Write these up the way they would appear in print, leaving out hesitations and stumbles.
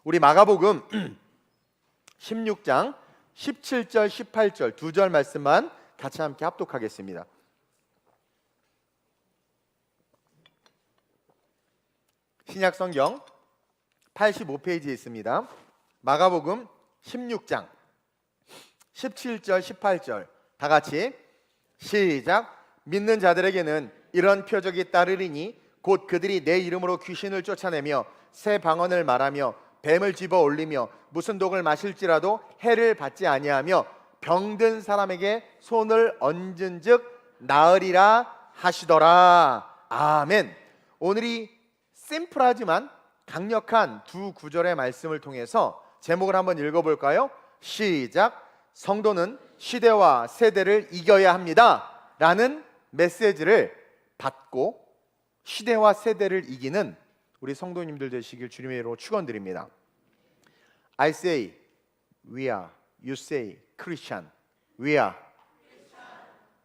우리 마가복음 16장 17절 18절 두 절 말씀만 같이 함께 합독하겠습니다. 신약성경 85페이지에 있습니다. 마가복음 16장 17절 18절 다 같이 시작. 믿는 자들에게는 이런 표적이 따르리니 곧 그들이 내 이름으로 귀신을 쫓아내며 새 방언을 말하며 뱀을 집어 올리며 무슨 독을 마실지라도 해를 받지 아니하며 병든 사람에게 손을 얹은즉 나으리라 하시더라. 아멘. 오늘이 심플하지만 강력한 두 구절의 말씀을 통해서 제목을 한번 읽어볼까요? 시작. 성도는 시대와 세대를 이겨야 합니다 라는 메시지를 받고 시대와 세대를 이기는 우리 성도님들 되시길 주님의 이름으로 축원드립니다. I say we are, you say Christian, we are.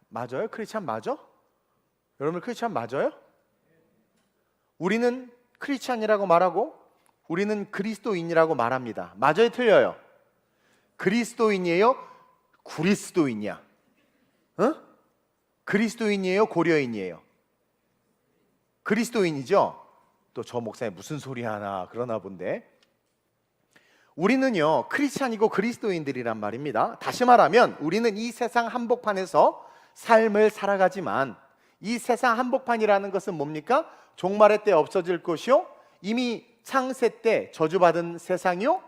맞아요? 크리스찬 맞아? 여러분 크리스찬 맞아요? 우리는 크리스찬이라고 말하고 우리는 그리스도인이라고 말합니다. 맞아요? 틀려요? 그리스도인이에요? 구리스도인이야? 그리스도인이에요? 고려인이에요? 그리스도인이죠? 또 저 목사님 무슨 소리 하나 그러나 본데, 우리는요 크리스찬이고 그리스도인들이란 말입니다. 다시 말하면 우리는 이 세상 한복판에서 삶을 살아가지만 이 세상 한복판이라는 것은 뭡니까? 종말의 때 없어질 것이요 이미 창세 때 저주받은 세상이요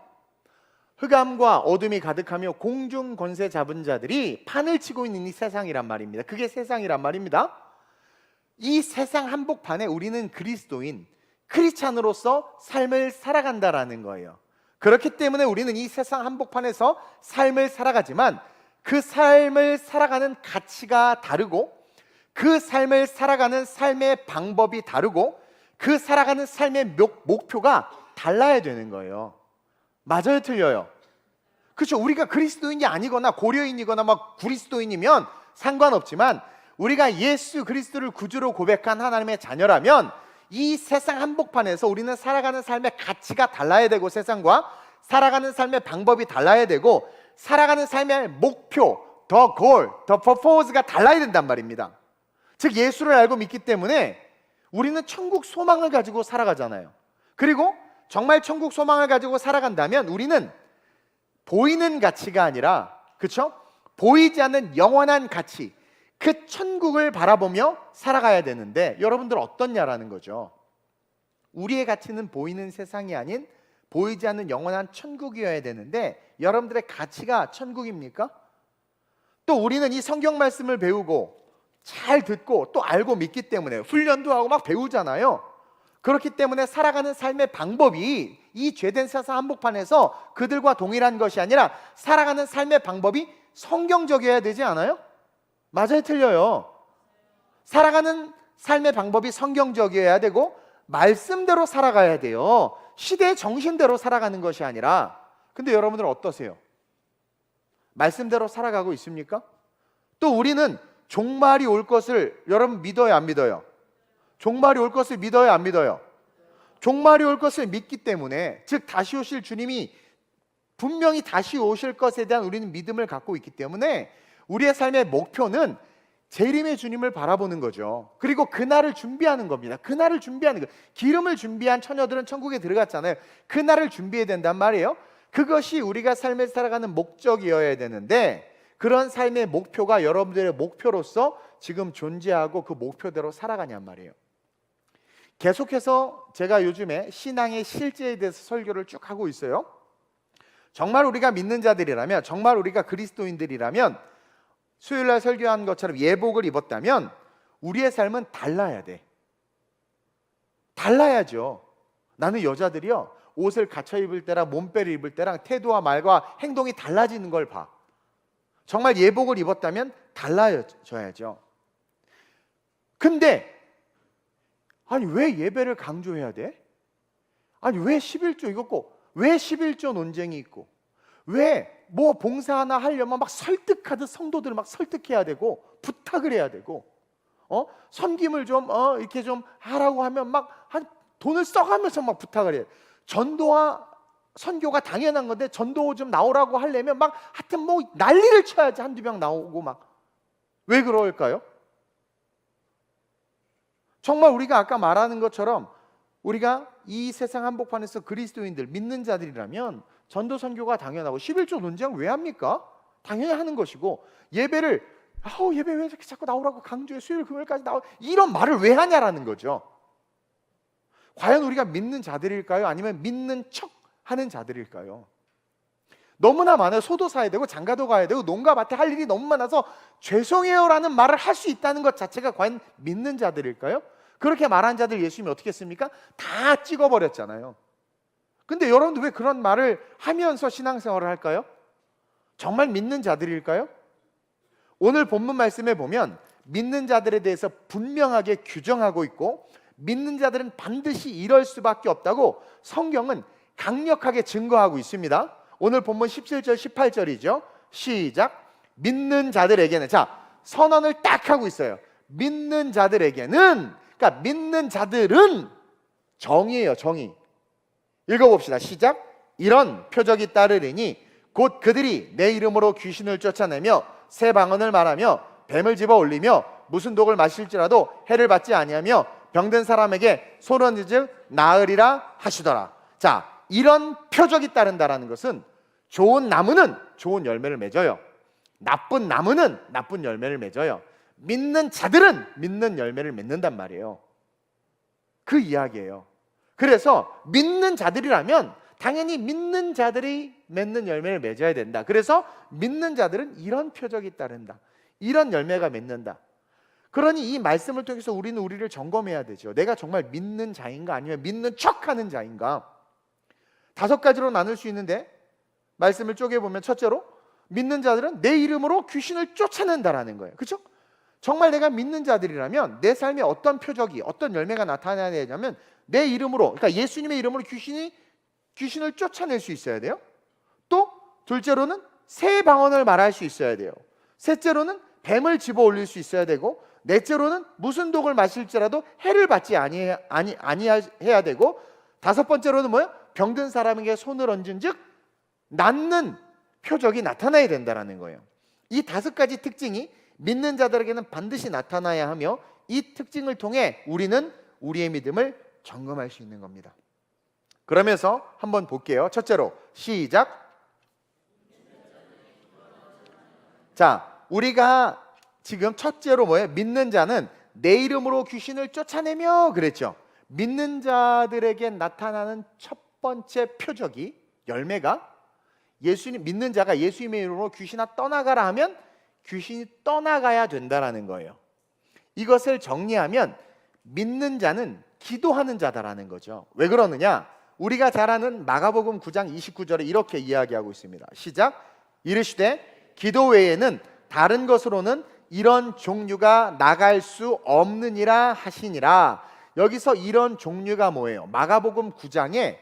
흑암과 어둠이 가득하며 공중 권세 잡은 자들이 판을 치고 있는 이 세상이란 말입니다. 그게 세상이란 말입니다. 이 세상 한복판에 우리는 그리스도인, 크리스찬으로서 삶을 살아간다라는 거예요. 그렇기 때문에 우리는 이 세상 한복판에서 삶을 살아가지만 그 삶을 살아가는 가치가 다르고 그 삶을 살아가는 삶의 방법이 다르고 그 살아가는 삶의 목표가 달라야 되는 거예요. 맞아요? 틀려요? 그렇죠. 우리가 그리스도인이 아니거나 고려인이거나 막 그리스도인이면 상관없지만 우리가 예수 그리스도를 구주로 고백한 하나님의 자녀라면 이 세상 한복판에서 우리는 살아가는 삶의 가치가 달라야 되고 세상과 살아가는 삶의 방법이 달라야 되고 살아가는 삶의 목표, the goal, the purpose가 달라야 된단 말입니다. 즉 예수를 알고 믿기 때문에 우리는 천국 소망을 가지고 살아가잖아요. 그리고 정말 천국 소망을 가지고 살아간다면 우리는 보이는 가치가 아니라, 그렇죠? 보이지 않는 영원한 가치, 그 천국을 바라보며 살아가야 되는데 여러분들 어떻냐라는 거죠. 우리의 가치는 보이는 세상이 아닌 보이지 않는 영원한 천국이어야 되는데 여러분들의 가치가 천국입니까? 또 우리는 이 성경 말씀을 배우고 잘 듣고 또 알고 믿기 때문에 훈련도 하고 막 배우잖아요. 그렇기 때문에 살아가는 삶의 방법이 이 죄된 세상 한복판에서 그들과 동일한 것이 아니라 살아가는 삶의 방법이 성경적이어야 되지 않아요? 맞아요? 틀려요? 살아가는 삶의 방법이 성경적이어야 되고 말씀대로 살아가야 돼요. 시대의 정신대로 살아가는 것이 아니라. 근데 여러분들 어떠세요? 말씀대로 살아가고 있습니까? 또 우리는 종말이 올 것을 여러분 믿어요? 안 믿어요? 종말이 올 것을 믿어요? 안 믿어요? 종말이 올 것을 믿기 때문에, 즉 다시 오실 주님이 분명히 다시 오실 것에 대한 우리는 믿음을 갖고 있기 때문에 우리의 삶의 목표는 재림의 주님을 바라보는 거죠. 그리고 그날을 준비하는 겁니다. 그날을 준비하는 거. 기름을 준비한 처녀들은 천국에 들어갔잖아요. 그날을 준비해야 된단 말이에요. 그것이 우리가 삶을 살아가는 목적이어야 되는데 그런 삶의 목표가 여러분들의 목표로서 지금 존재하고 그 목표대로 살아가냔 말이에요. 계속해서 제가 요즘에 신앙의 실제에 대해서 설교를 쭉 하고 있어요. 정말 우리가 믿는 자들이라면, 정말 우리가 그리스도인들이라면 수요일날 설교한 것처럼 예복을 입었다면 우리의 삶은 달라야 돼. 달라야죠. 나는 여자들이요 옷을 갖춰 입을 때랑 몸빼를 입을 때랑 태도와 말과 행동이 달라지는 걸 봐. 정말 예복을 입었다면 달라져야죠. 근데 아니 왜 예배를 강조해야 돼? 아니 왜 11조 이거 꼭 왜 11조 논쟁이 있고 왜 뭐 봉사 하나 하려면 막 설득하듯 성도들을 막 설득해야 되고 부탁을 해야 되고 섬김을 좀 이렇게 좀 하라고 하면 막 한 돈을 써가면서 막 부탁을 해요. 전도와 선교가 당연한 건데 전도 좀 나오라고 하려면 막 하여튼 뭐 난리를 쳐야지 한두 명 나오고 막. 왜 그럴까요? 정말 우리가 아까 말하는 것처럼 우리가 이 세상 한복판에서 그리스도인들 믿는 자들이라면 전도 선교가 당연하고 11조 논쟁 왜 합니까? 당연히 하는 것이고 예배를 예배 왜 이렇게 자꾸 나오라고 강조해 수요일 금요일까지 나오 이런 말을 왜 하냐라는 거죠. 과연 우리가 믿는 자들일까요? 아니면 믿는 척 하는 자들일까요? 너무나 많아요. 소도 사야 되고 장가도 가야 되고 농가 밭에 할 일이 너무 많아서 죄송해요라는 말을 할 수 있다는 것 자체가 과연 믿는 자들일까요? 그렇게 말한 자들 예수님이 어떻게 했습니까? 다 찍어버렸잖아요. 근데 여러분들 왜 그런 말을 하면서 신앙생활을 할까요? 정말 믿는 자들일까요? 오늘 본문 말씀에 보면 믿는 자들에 대해서 분명하게 규정하고 있고 믿는 자들은 반드시 이럴 수밖에 없다고 성경은 강력하게 증거하고 있습니다. 오늘 본문 17절 18절이죠. 시작. 믿는 자들에게는, 자, 선언을 딱 하고 있어요. 믿는 자들에게는, 그러니까 믿는 자들은 정의예요, 정의. 읽어봅시다. 시작. 이런 표적이 따르리니 곧 그들이 내 이름으로 귀신을 쫓아내며 새 방언을 말하며 뱀을 집어 올리며 무슨 독을 마실지라도 해를 받지 아니하며 병든 사람에게 소련즉 나으리라 하시더라. 자, 이런 표적이 따른다라는 것은 좋은 나무는 좋은 열매를 맺어요. 나쁜 나무는 나쁜 열매를 맺어요. 믿는 자들은 믿는 열매를 맺는단 말이에요. 그 이야기예요. 그래서 믿는 자들이라면 당연히 믿는 자들이 맺는 열매를 맺어야 된다. 그래서 믿는 자들은 이런 표적이 따른다. 이런 열매가 맺는다. 그러니 이 말씀을 통해서 우리는 우리를 점검해야 되죠. 내가 정말 믿는 자인가 아니면 믿는 척하는 자인가. 5가지로 나눌 수 있는데 말씀을 쪼개보면 첫째로 믿는 자들은 내 이름으로 귀신을 쫓아낸다라는 거예요. 그렇죠? 정말 내가 믿는 자들이라면 내 삶에 어떤 표적이 어떤 열매가 나타나야 되냐면 내 이름으로, 그러니까 예수님의 이름으로 귀신을 쫓아낼 수 있어야 돼요. 또 둘째로는 새 방언을 말할 수 있어야 돼요. 셋째로는 뱀을 집어 올릴 수 있어야 되고 넷째로는 무슨 독을 마실지라도 해를 받지 아니해야 되고 다섯 번째로는 뭐예요? 병든 사람에게 손을 얹은 즉 낫는 표적이 나타나야 된다는 거예요. 이 5가지 특징이 믿는 자들에게는 반드시 나타나야 하며 이 특징을 통해 우리는 우리의 믿음을 점검할 수 있는 겁니다. 그러면서 한번 볼게요. 첫째로 시작. 자, 우리가 지금 첫째로 뭐예요? 믿는 자는 내 이름으로 귀신을 쫓아내며 그랬죠. 믿는 자들에게 나타나는 첫 번째 표적이 열매가 예수님, 믿는 자가 예수님의 이름으로 귀신아 떠나가라 하면 귀신이 떠나가야 된다라는 거예요. 이것을 정리하면 믿는 자는 기도하는 자다라는 거죠. 왜 그러느냐? 우리가 잘 아는 마가복음 9장 29절에 이렇게 이야기하고 있습니다. 시작. 이르시되 기도 외에는 다른 것으로는 이런 종류가 나갈 수 없느니라 하시니라. 여기서 이런 종류가 뭐예요? 마가복음 9장에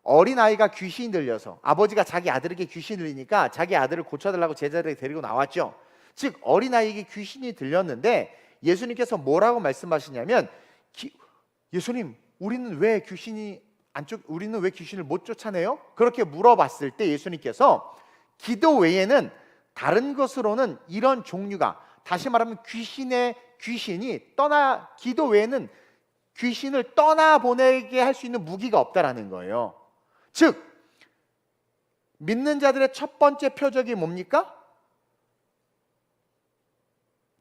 어린아이가 귀신이 들려서 아버지가 자기 아들에게 귀신이 들리니까 자기 아들을 고쳐달라고 제자들에게 데리고 나왔죠. 즉 어린아이에게 귀신이 들렸는데 예수님께서 뭐라고 말씀하시냐면 예수님 우리는 왜 귀신을 못 쫓아내요? 그렇게 물어봤을 때 예수님께서 기도 외에는 다른 것으로는 이런 종류가, 다시 말하면 기도 외에는 귀신을 떠나보내게 할 수 있는 무기가 없다라는 거예요. 즉 믿는 자들의 첫 번째 표적이 뭡니까?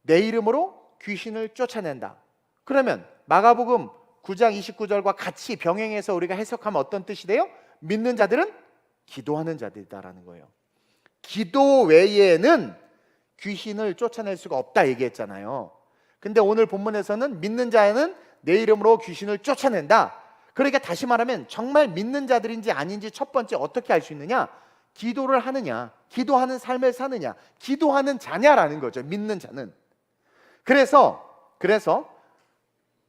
내 이름으로 귀신을 쫓아낸다. 그러면 마가복음 9장 29절과 같이 병행해서 우리가 해석하면 어떤 뜻이 돼요? 믿는 자들은 기도하는 자들이다라는 거예요. 기도 외에는 귀신을 쫓아낼 수가 없다 얘기했잖아요. 근데 오늘 본문에서는 믿는 자는 내 이름으로 귀신을 쫓아낸다. 그러니까 다시 말하면 정말 믿는 자들인지 아닌지 첫 번째 어떻게 알 수 있느냐? 기도를 하느냐, 기도하는 삶을 사느냐, 기도하는 자냐라는 거죠. 믿는 자는. 그래서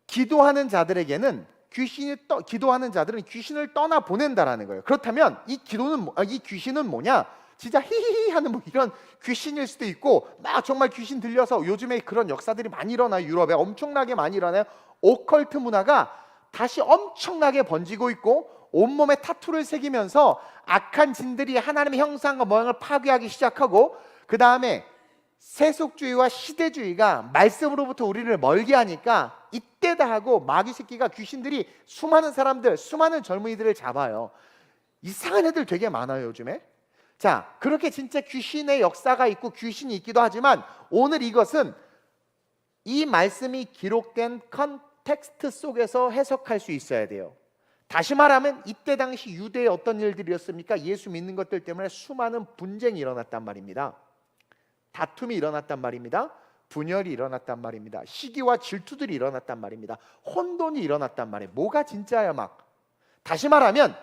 기도하는 자들에게는 기도하는 자들은 귀신을 떠나 보낸다라는 거예요. 그렇다면 이 귀신은 뭐냐? 진짜 히히히 하는 뭐 이런 귀신일 수도 있고 막 정말 귀신 들려서 요즘에 그런 역사들이 많이 일어나요. 유럽에 엄청나게 많이 일어나요. 오컬트 문화가 다시 엄청나게 번지고 있고 온몸에 타투를 새기면서 악한 진들이 하나님의 형상과 모양을 파괴하기 시작하고, 그 다음에 세속주의와 시대주의가 말씀으로부터 우리를 멀게 하니까 이때다 하고 마귀 새끼가, 귀신들이 수많은 사람들, 수많은 젊은이들을 잡아요. 이상한 애들 되게 많아요 요즘에. 자, 그렇게 진짜 귀신의 역사가 있고 귀신이 있기도 하지만, 오늘 이것은 이 말씀이 기록된 컨텍스트 속에서 해석할 수 있어야 돼요. 다시 말하면 이때 당시 유대의 어떤 일들이었습니까? 예수 믿는 것들 때문에 수많은 분쟁이 일어났단 말입니다. 다툼이 일어났단 말입니다. 분열이 일어났단 말입니다. 시기와 질투들이 일어났단 말입니다. 혼돈이 일어났단 말이에요. 뭐가 진짜야 막. 다시 말하면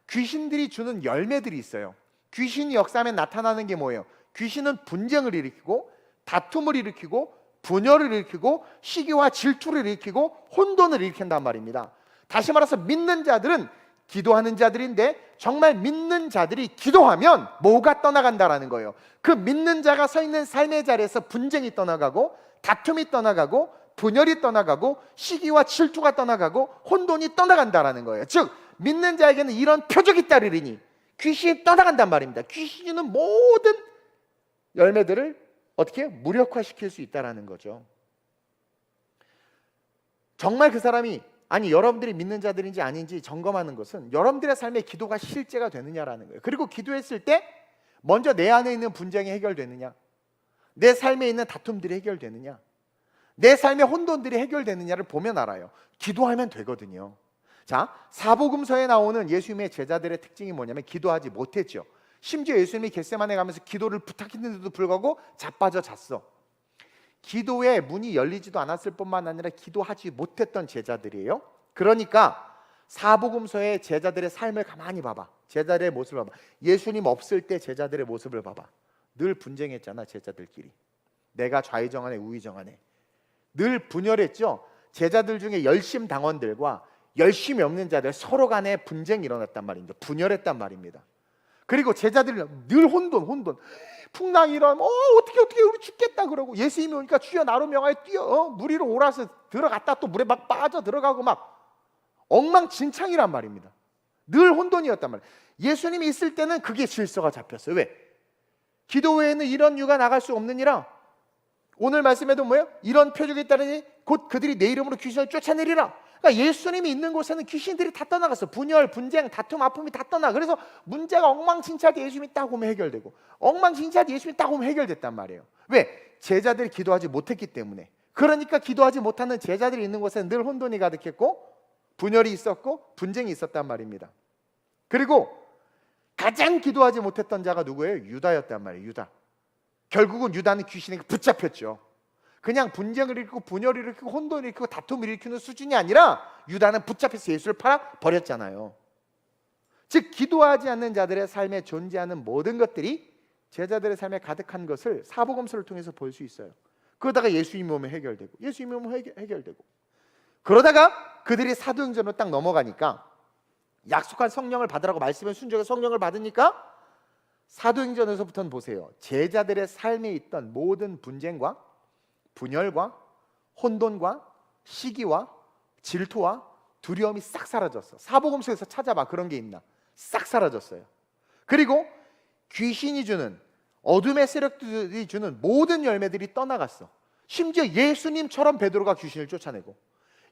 귀신들이 주는 열매들이 있어요. 귀신이 역사하면 나타나는 게 뭐예요? 귀신은 분쟁을 일으키고 다툼을 일으키고 분열을 일으키고 시기와 질투를 일으키고 혼돈을 일으킨단 말입니다. 다시 말해서 믿는 자들은 기도하는 자들인데, 정말 믿는 자들이 기도하면 뭐가 떠나간다라는 거예요. 그 믿는 자가 서 있는 삶의 자리에서 분쟁이 떠나가고 다툼이 떠나가고 분열이 떠나가고 시기와 질투가 떠나가고 혼돈이 떠나간다라는 거예요. 즉 믿는 자에게는 이런 표적이 따르리니 귀신이 떠나간단 말입니다. 귀신은 모든 열매들을 어떻게 무력화시킬 수 있다라는 거죠. 정말 그 사람이, 아니 여러분들이 믿는 자들인지 아닌지 점검하는 것은 여러분들의 삶에 기도가 실제가 되느냐라는 거예요. 그리고 기도했을 때 먼저 내 안에 있는 분쟁이 해결되느냐, 내 삶에 있는 다툼들이 해결되느냐, 내 삶의 혼돈들이 해결되느냐를 보면 알아요. 기도하면 되거든요. 자, 사복음서에 나오는 예수님의 제자들의 특징이 뭐냐면 기도하지 못했죠. 심지어 예수님이 겟세마네 가면서 기도를 부탁했는데도 불구하고 자빠져 잤어. 기도의 문이 열리지도 않았을 뿐만 아니라 기도하지 못했던 제자들이에요. 그러니까 사복음서의 제자들의 삶을 가만히 봐봐. 제자들의 모습을 봐봐. 예수님 없을 때 제자들의 모습을 봐봐. 늘 분쟁했잖아 제자들끼리. 내가 좌의정하네 우의정하네. 늘 분열했죠. 제자들 중에 열심 당원들과 열심히 없는 자들 서로 간에 분쟁이 일어났단 말입니다. 분열했단 말입니다. 그리고 제자들이 늘 혼돈. 풍랑이 일어나면 어떻게 우리 죽겠다 그러고, 예수님이 오니까 주여 나로 명하여 뛰어, 물 위로 오라서 들어갔다 또 물에 막 빠져 들어가고 막 엉망진창이란 말입니다. 늘 혼돈이었단 말이에요. 예수님이 있을 때는 그게 질서가 잡혔어요. 왜? 기도 외에는 이런 유가 나갈 수 없느니라. 오늘 말씀에도 뭐예요? 이런 표적이 따르니 곧 그들이 내 이름으로 귀신을 쫓아내리라. 그러니까 예수님이 있는 곳에는 귀신들이 다 떠나갔어. 분열, 분쟁, 다툼, 아픔이 다 떠나. 그래서 문제가 엉망진창할 때 예수님이 딱 오면 해결되고, 엉망진창할 때 예수님이 딱 오면 해결됐단 말이에요. 왜? 제자들이 기도하지 못했기 때문에. 그러니까 기도하지 못하는 제자들이 있는 곳에는 늘 혼돈이 가득했고 분열이 있었고 분쟁이 있었단 말입니다. 그리고 가장 기도하지 못했던 자가 누구예요? 유다였단 말이에요. 유다. 결국은 유다는 귀신에게 붙잡혔죠. 그냥 분쟁을 일으키고 분열을 일으키고 혼돈을 일으키고 다툼을 일으키는 수준이 아니라 유다는 붙잡혀서 예수를 팔아 버렸잖아요. 즉 기도하지 않는 자들의 삶에 존재하는 모든 것들이 제자들의 삶에 가득한 것을 사복음서를 통해서 볼 수 있어요. 그러다가 예수님이 오면 해결되고, 예수님이 오면 해결되고, 그러다가 그들이 사도행전으로 딱 넘어가니까, 약속한 성령을 받으라고 말씀에 순종해 성령을 받으니까 사도행전에서부터는 보세요. 제자들의 삶에 있던 모든 분쟁과 분열과 혼돈과 시기와 질투와 두려움이 싹 사라졌어. 사복음서에서 찾아봐. 그런 게 있나? 싹 사라졌어요. 그리고 귀신이 주는, 어둠의 세력들이 주는 모든 열매들이 떠나갔어. 심지어 예수님처럼 베드로가 귀신을 쫓아내고,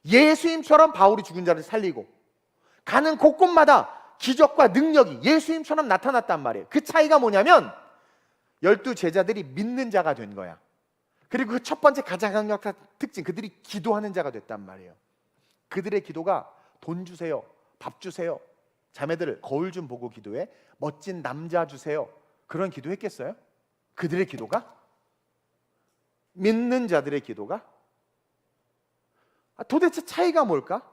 예수님처럼 바울이 죽은 자를 살리고, 가는 곳곳마다 기적과 능력이 예수님처럼 나타났단 말이에요. 그 차이가 뭐냐면 12 제자들이 믿는 자가 된 거야. 그리고 그 첫 번째 가장 강력한 특징, 그들이 기도하는 자가 됐단 말이에요. 그들의 기도가 돈 주세요, 밥 주세요, 자매들 거울 좀 보고 기도해, 멋진 남자 주세요, 그런 기도했겠어요? 그들의 기도가? 믿는 자들의 기도가? 도대체 차이가 뭘까?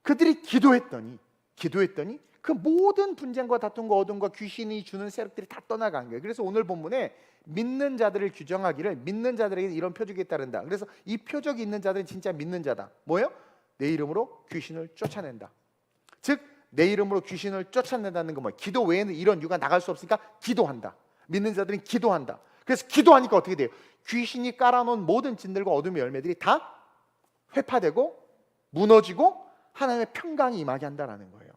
그들이 기도했더니 그 모든 분쟁과 다툼과 어둠과 귀신이 주는 세력들이 다 떠나간 거예요. 그래서 오늘 본문에 믿는 자들을 규정하기를, 믿는 자들에게 이런 표적이 따른다. 그래서 이 표적이 있는 자들은 진짜 믿는 자다. 뭐예요? 내 이름으로 귀신을 쫓아낸다. 즉 내 이름으로 귀신을 쫓아낸다는 건 뭐예요? 기도 외에는 이런 유가 나갈 수 없으니까 기도한다. 믿는 자들은 기도한다. 그래서 기도하니까 어떻게 돼요? 귀신이 깔아놓은 모든 진들과 어둠의 열매들이 다 회파되고 무너지고 하나님의 평강이 임하게 한다는 거예요.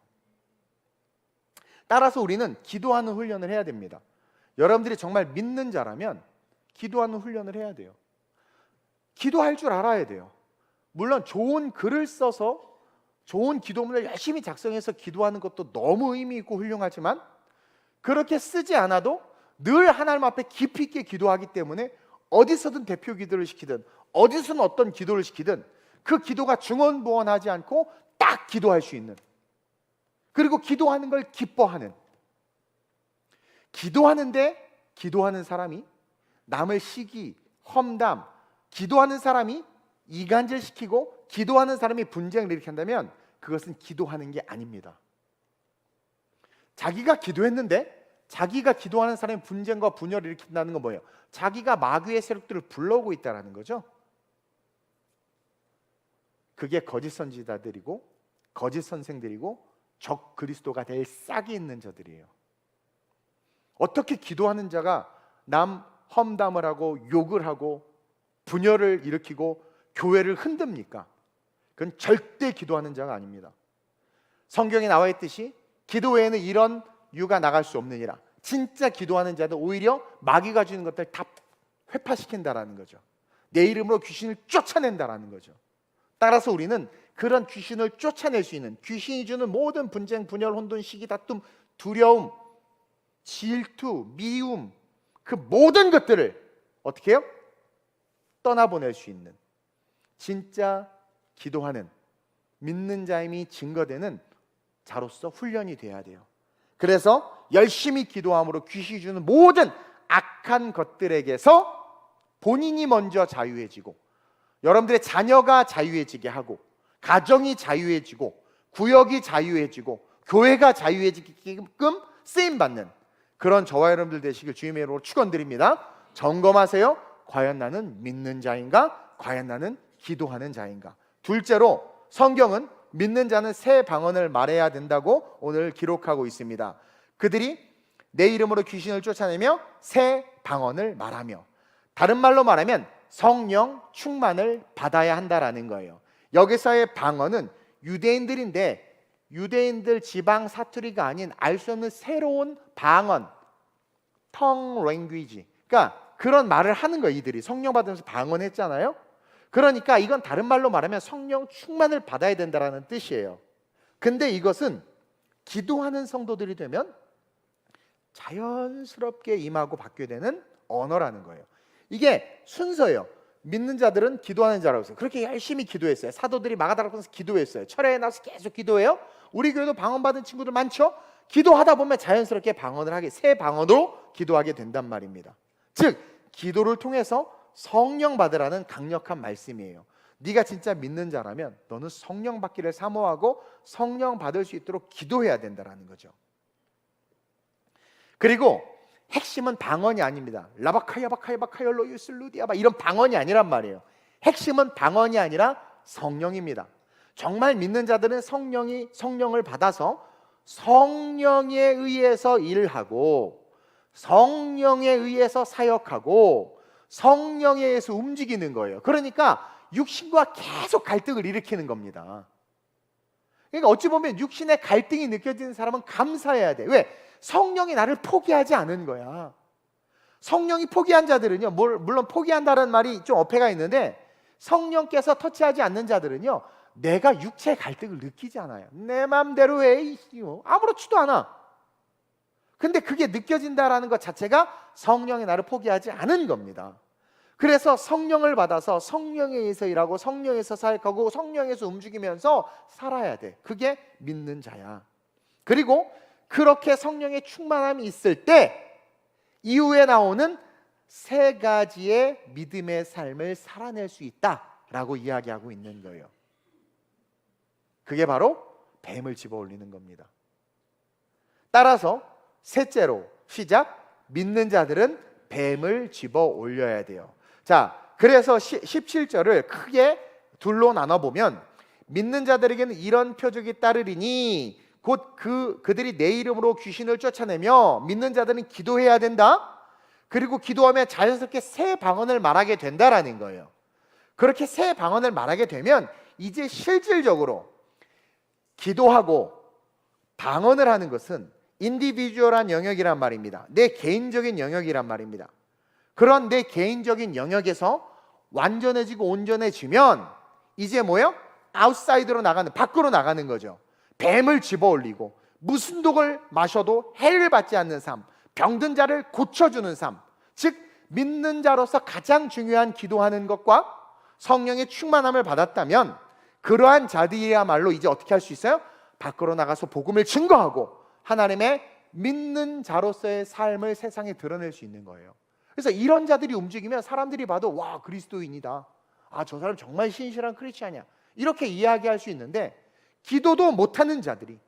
따라서 우리는 기도하는 훈련을 해야 됩니다. 여러분들이 정말 믿는 자라면 기도하는 훈련을 해야 돼요. 기도할 줄 알아야 돼요. 물론 좋은 글을 써서 좋은 기도문을 열심히 작성해서 기도하는 것도 너무 의미 있고 훌륭하지만, 그렇게 쓰지 않아도 늘 하나님 앞에 깊이 있게 기도하기 때문에 어디서든 대표 기도를 시키든 어디서든 어떤 기도를 시키든 그 기도가 중언부언하지 않고 딱 기도할 수 있는, 그리고 기도하는 걸 기뻐하는, 기도하는데 기도하는 사람이 남을 시기, 험담, 기도하는 사람이 이간질시키고 기도하는 사람이 분쟁을 일으킨다면 그것은 기도하는 게 아닙니다. 자기가 기도했는데 자기가 기도하는 사람이 분쟁과 분열을 일으킨다는 건 뭐예요? 자기가 마귀의 세력들을 불러오고 있다는 거죠. 그게 거짓 선지자들이고 거짓 선생들이고 적 그리스도가 될 싹이 있는 자들이에요. 어떻게 기도하는 자가 남 험담을 하고 욕을 하고 분열을 일으키고 교회를 흔듭니까? 그건 절대 기도하는 자가 아닙니다. 성경에 나와 있듯이 기도 외에는 이런 유가 나갈 수 없느니라. 진짜 기도하는 자는 오히려 마귀가 주는 것들 다 회파시킨다라는 거죠. 내 이름으로 귀신을 쫓아낸다라는 거죠. 따라서 우리는 그런 귀신을 쫓아낼 수 있는, 귀신이 주는 모든 분쟁, 분열, 혼돈, 시기, 다툼, 두려움, 질투, 미움, 그 모든 것들을 어떻게 해요? 떠나보낼 수 있는 진짜 기도하는 믿는 자임이 증거되는 자로서 훈련이 돼야 돼요. 그래서 열심히 기도함으로 귀신이 주는 모든 악한 것들에게서 본인이 먼저 자유해지고, 여러분들의 자녀가 자유해지게 하고, 가정이 자유해지고, 구역이 자유해지고, 교회가 자유해지게끔 쓰임받는 그런 저와 여러분들 되시길 주님의 이름으로 축원드립니다. 점검하세요. 과연 나는 믿는 자인가? 과연 나는 기도하는 자인가? 둘째로 성경은 믿는 자는 새 방언을 말해야 된다고 오늘 기록하고 있습니다. 그들이 내 이름으로 귀신을 쫓아내며 새 방언을 말하며, 다른 말로 말하면 성령 충만을 받아야 한다라는 거예요. 여기서의 방언은 유대인들인데 유대인들 지방 사투리가 아닌 알 수 없는 새로운 방언, tongue language, 그러니까 그런 말을 하는 거예요. 이들이 성령 받으면서 방언했잖아요. 그러니까 이건 다른 말로 말하면 성령 충만을 받아야 된다라는 뜻이에요. 근데 이것은 기도하는 성도들이 되면 자연스럽게 임하고 받게 되는 언어라는 거예요. 이게 순서예요. 믿는 자들은 기도하는 자라고 했어요. 그렇게 열심히 기도했어요. 사도들이 마가다락방에서 기도했어요. 철야에 나와서 계속 기도해요. 우리 교회도 방언 받은 친구들 많죠? 기도하다 보면 자연스럽게 방언을 하게, 새 방언으로 기도하게 된단 말입니다. 즉 기도를 통해서 성령 받으라는 강력한 말씀이에요. 네가 진짜 믿는 자라면 너는 성령 받기를 사모하고 성령 받을 수 있도록 기도해야 된다는 거죠. 그리고 핵심은 방언이 아닙니다. 라바카야바카야바카열로 유슬루디아바 이런 방언이 아니란 말이에요. 핵심은 방언이 아니라 성령입니다. 정말 믿는 자들은 성령을 받아서 성령에 의해서 일하고 성령에 의해서 사역하고 성령에 의해서 움직이는 거예요. 그러니까 육신과 계속 갈등을 일으키는 겁니다. 그러니까 어찌 보면 육신의 갈등이 느껴지는 사람은 감사해야 돼. 왜? 성령이 나를 포기하지 않은 거야. 성령이 포기한 자들은요, 물론 포기한다는 말이 좀 어폐가 있는데, 성령께서 터치하지 않는 자들은요, 내가 육체의 갈등을 느끼지 않아요. 내 맘대로 해, 아무렇지도 않아. 근데 그게 느껴진다라는 것 자체가 성령이 나를 포기하지 않은 겁니다. 그래서 성령을 받아서 성령에 의해서 일하고 성령에서 사역하고 성령에서 움직이면서 살아야 돼. 그게 믿는 자야. 그리고 그렇게 성령의 충만함이 있을 때 이후에 나오는 세 가지의 믿음의 삶을 살아낼 수 있다라고 이야기하고 있는 거예요. 그게 바로 뱀을 집어올리는 겁니다. 따라서 셋째로 시작, 믿는 자들은 뱀을 집어올려야 돼요. 자, 그래서 17절을 크게 둘로 나눠보면, 믿는 자들에게는 이런 표적이 따르리니 곧 그들이 내 이름으로 귀신을 쫓아내며, 믿는 자들은 기도해야 된다. 그리고 기도하면 자연스럽게 새 방언을 말하게 된다라는 거예요. 그렇게 새 방언을 말하게 되면 이제 실질적으로 기도하고 방언을 하는 것은 인디비주얼한 영역이란 말입니다. 내 개인적인 영역이란 말입니다. 그런 내 개인적인 영역에서 완전해지고 온전해지면 이제 뭐예요? 아웃사이드로 나가는, 밖으로 나가는 거죠. 뱀을 집어 올리고 무슨 독을 마셔도 해를 받지 않는 삶, 병든 자를 고쳐주는 삶, 즉 믿는 자로서 가장 중요한 기도하는 것과 성령의 충만함을 받았다면 그러한 자들이야말로 이제 어떻게 할 수 있어요? 밖으로 나가서 복음을 증거하고 하나님의 믿는 자로서의 삶을 세상에 드러낼 수 있는 거예요. 그래서 이런 자들이 움직이면 사람들이 봐도 와, 그리스도인이다, 아, 저 사람 정말 신실한 크리스찬이야, 이렇게 이야기할 수 있는데, 기도도 못하는 자들이,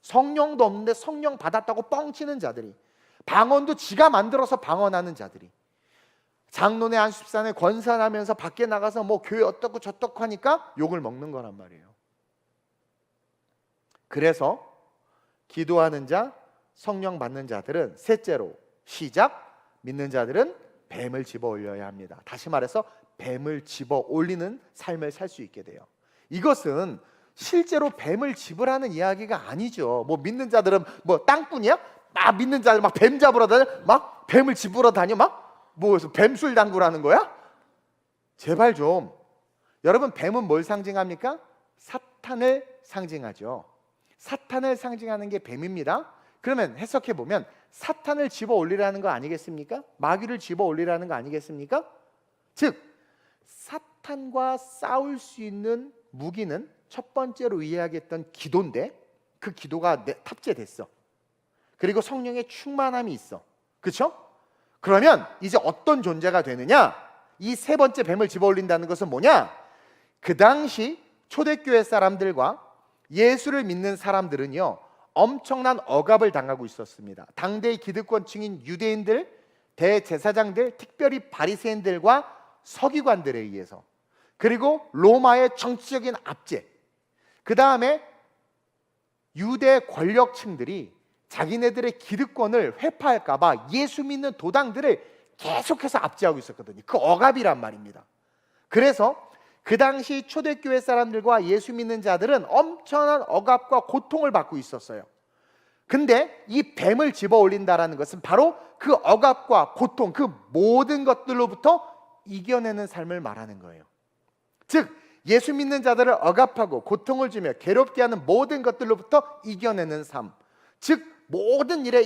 성령도 없는데 성령 받았다고 뻥치는 자들이, 방언도 지가 만들어서 방언하는 자들이, 장로네 안식산에 권산하면서 밖에 나가서 뭐 교회 어떻고 저떻고 하니까 욕을 먹는 거란 말이에요. 그래서 기도하는 자, 성령 받는 자들은 셋째로, 시작, 믿는 자들은 뱀을 집어 올려야 합니다. 다시 말해서 뱀을 집어 올리는 삶을 살 수 있게 돼요. 이것은 실제로 뱀을 집으라는 이야기가 아니죠. 뭐 믿는 자들은 뭐 땅꾼이야? 막 믿는 자들 막 뱀 잡으러 다녀? 막 뱀을 집으러 다녀? 막 뭐 뱀술 당구라는 거야? 제발 좀. 여러분, 뱀은 뭘 상징합니까? 사탄을 상징하죠. 사탄을 상징하는 게 뱀입니다. 그러면 해석해 보면 사탄을 집어 올리라는 거 아니겠습니까? 마귀를 집어 올리라는 거 아니겠습니까? 즉 사탄과 싸울 수 있는 무기는 첫 번째로 이야기했던 기도인데 그 기도가 탑재됐어. 그리고 성령의 충만함이 있어. 그렇죠? 그러면 이제 어떤 존재가 되느냐? 이 세 번째 뱀을 집어 올린다는 것은 뭐냐? 그 당시 초대교회 사람들과 예수를 믿는 사람들은요, 엄청난 억압을 당하고 있었습니다. 당대의 기득권층인 유대인들, 대제사장들, 특별히 바리새인들과 서기관들에 의해서, 그리고 로마의 정치적인 압제, 그 다음에 유대 권력층들이 자기네들의 기득권을 회파할까 봐 예수 믿는 도당들을 계속해서 압제하고 있었거든요. 그 억압이란 말입니다. 그래서 그 당시 초대교회 사람들과 예수 믿는 자들은 엄청난 억압과 고통을 받고 있었어요. 근데 이 뱀을 집어 올린다라는 것은 바로 그 억압과 고통, 그 모든 것들로부터 이겨내는 삶을 말하는 거예요. 즉 예수 믿는 자들을 억압하고 고통을 주며 괴롭게 하는 모든 것들로부터 이겨내는 삶, 즉 모든 일에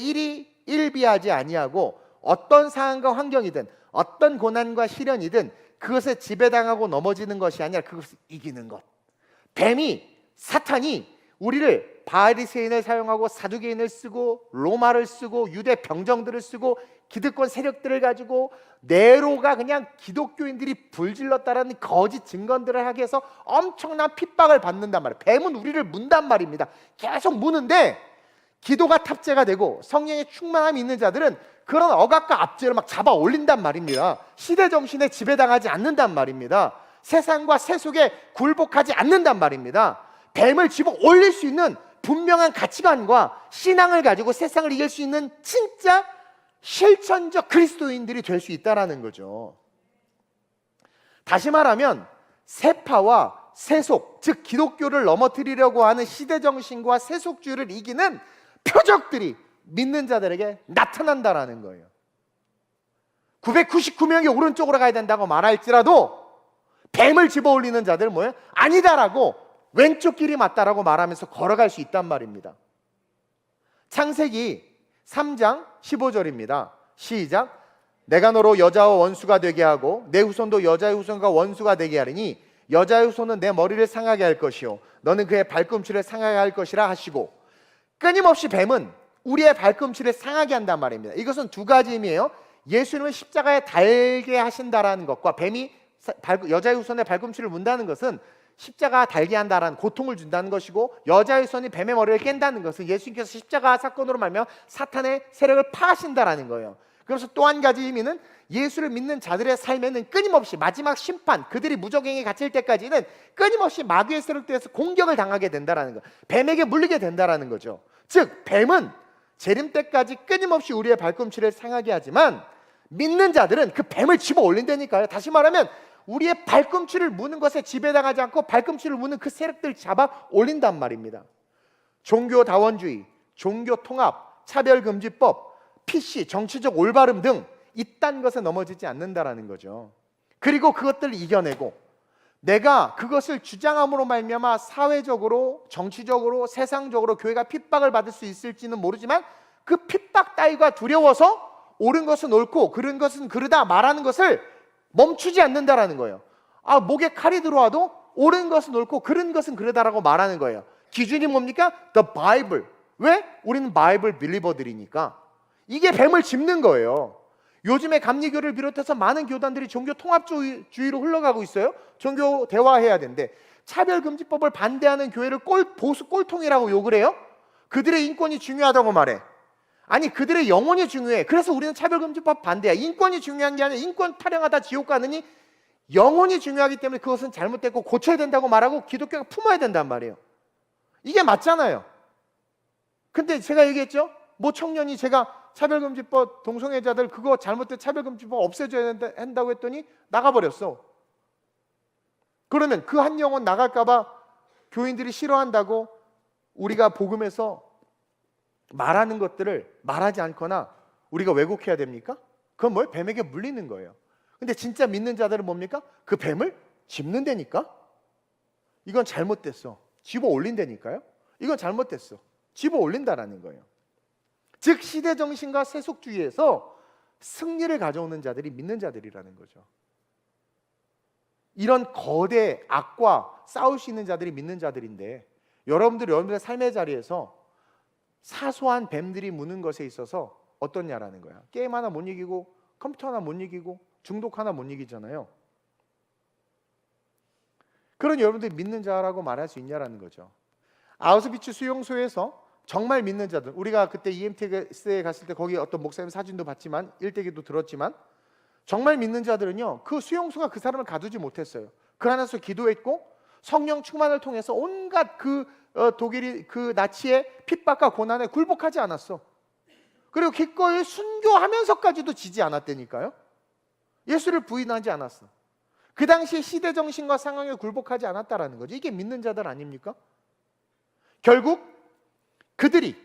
일비하지 아니하고 어떤 상황과 환경이든 어떤 고난과 시련이든 그것에 지배당하고 넘어지는 것이 아니라 그것을 이기는 것. 뱀이, 사탄이 우리를 바리새인을 사용하고 사두개인을 쓰고 로마를 쓰고 유대 병정들을 쓰고 기득권 세력들을 가지고 네로가 그냥 기독교인들이 불질렀다라는 거짓 증언들을 하게 해서 엄청난 핍박을 받는단 말이에요. 뱀은 우리를 문단 말입니다. 계속 무는데 기도가 탑재가 되고 성령의 충만함이 있는 자들은 그런 억압과 압제를 막 잡아 올린단 말입니다. 시대 정신에 지배당하지 않는단 말입니다. 세상과 세속에 굴복하지 않는단 말입니다. 뱀을 집어 올릴 수 있는 분명한 가치관과 신앙을 가지고 세상을 이길 수 있는 진짜 실천적 그리스도인들이 될 수 있다는 거죠. 다시 말하면 세파와 세속, 즉 기독교를 넘어뜨리려고 하는 시대 정신과 세속주의를 이기는 표적들이 믿는 자들에게 나타난다라는 거예요. 999명이 오른쪽으로 가야 된다고 말할지라도 뱀을 집어 올리는 자들은 뭐예요? 아니다라고, 왼쪽 길이 맞다라고 말하면서 걸어갈 수 있단 말입니다. 창세기 3장 15절입니다. 시작. 내가 너로 여자와 원수가 되게 하고 내 후손도 여자의 후손과 원수가 되게 하리니 여자의 후손은 내 머리를 상하게 할 것이요 너는 그의 발꿈치를 상하게 할 것이라 하시고, 끊임없이 뱀은 우리의 발꿈치를 상하게 한단 말입니다. 이것은 두 가지 의미예요. 예수님을 십자가에 달게 하신다라는 것과 뱀이 여자의 후손의 발꿈치를 문다는 것은 십자가 달게 한다라는 고통을 준다는 것이고, 여자의 손이 뱀의 머리를 깬다는 것은 예수님께서 십자가 사건으로 말하면 사탄의 세력을 파하신다라는 거예요. 그래서 또 한 가지 의미는 예수를 믿는 자들의 삶에는 끊임없이 마지막 심판, 그들이 무적행에 갇힐 때까지는 끊임없이 마귀의 세력들에서 공격을 당하게 된다라는 거, 뱀에게 물리게 된다라는 거죠. 즉 뱀은 재림 때까지 끊임없이 우리의 발꿈치를 상하게 하지만 믿는 자들은 그 뱀을 집어 올린다니까요. 다시 말하면 우리의 발꿈치를 무는 것에 지배당하지 않고 발꿈치를 무는 그 세력들을 잡아 올린단 말입니다. 종교다원주의, 종교통합, 차별금지법, PC, 정치적 올바름 등 이딴 것에 넘어지지 않는다라는 거죠. 그리고 그것들을 이겨내고 내가 그것을 주장함으로 말미암아 사회적으로, 정치적으로, 세상적으로 교회가 핍박을 받을 수 있을지는 모르지만 그 핍박 따위가 두려워서 옳은 것은 옳고 그른 것은 그르다 말하는 것을 멈추지 않는다라는 거예요. 목에 칼이 들어와도 옳은 것은 옳고 그른 것은 그르다라고 말하는 거예요. 기준이 뭡니까? The Bible. 왜? 우리는 바이블 빌리버들이니까. 이게 뱀을 짚는 거예요. 요즘에 감리교를 비롯해서 많은 교단들이 종교 통합주의로 흘러가고 있어요. 종교 대화해야 된대. 차별금지법을 반대하는 교회를 보수 꼴통이라고 욕을 해요. 그들의 인권이 중요하다고 말해. 아니, 그들의 영혼이 중요해. 그래서 우리는 차별금지법 반대야. 인권이 중요한 게 아니라 인권 타령하다 지옥 가느니 영혼이 중요하기 때문에 그것은 잘못됐고 고쳐야 된다고 말하고 기독교가 품어야 된단 말이에요. 이게 맞잖아요. 근데 제가 얘기했죠. 모 청년이 제가 차별금지법, 동성애자들 그거 잘못된 차별금지법 없애줘야 한다고 했더니 나가버렸어. 그러면 그 한 영혼 나갈까봐 교인들이 싫어한다고 우리가 복음에서 말하는 것들을 말하지 않거나 우리가 왜곡해야 됩니까? 그건 뭐예요? 뱀에게 물리는 거예요. 근데 진짜 믿는 자들은 뭡니까? 그 뱀을 짚는다니까? 이건 잘못됐어. 집어 올린다니까요? 이건 잘못됐어. 집어 올린다라는 거예요. 즉 시대정신과 세속주의에서 승리를 가져오는 자들이 믿는 자들이라는 거죠. 이런 거대 악과 싸울 수 있는 자들이 믿는 자들인데 여러분들의 삶의 자리에서 사소한 뱀들이 무는 것에 있어서 어떻냐라는 거야. 게임 하나 못 이기고 컴퓨터 하나 못 이기고 중독 하나 못 이기잖아요. 그런 여러분들이 믿는 자라고 말할 수 있냐라는 거죠. 아우슈비츠 수용소에서 정말 믿는 자들, 우리가 그때 EMTS에 갔을 때 거기 어떤 목사님 사진도 봤지만 일대기도 들었지만 정말 믿는 자들은요, 그 수용소가 그 사람을 가두지 못했어요. 그 안에서 기도했고 성령 충만을 통해서 온갖 독일이 그 나치의 핍박과 고난에 굴복하지 않았어. 그리고 기꺼이 순교하면서까지도 지지 않았다니까요. 예수를 부인하지 않았어. 그 당시에 시대 정신과 상황에 굴복하지 않았다라는 거죠. 이게 믿는 자들 아닙니까? 결국 그들이,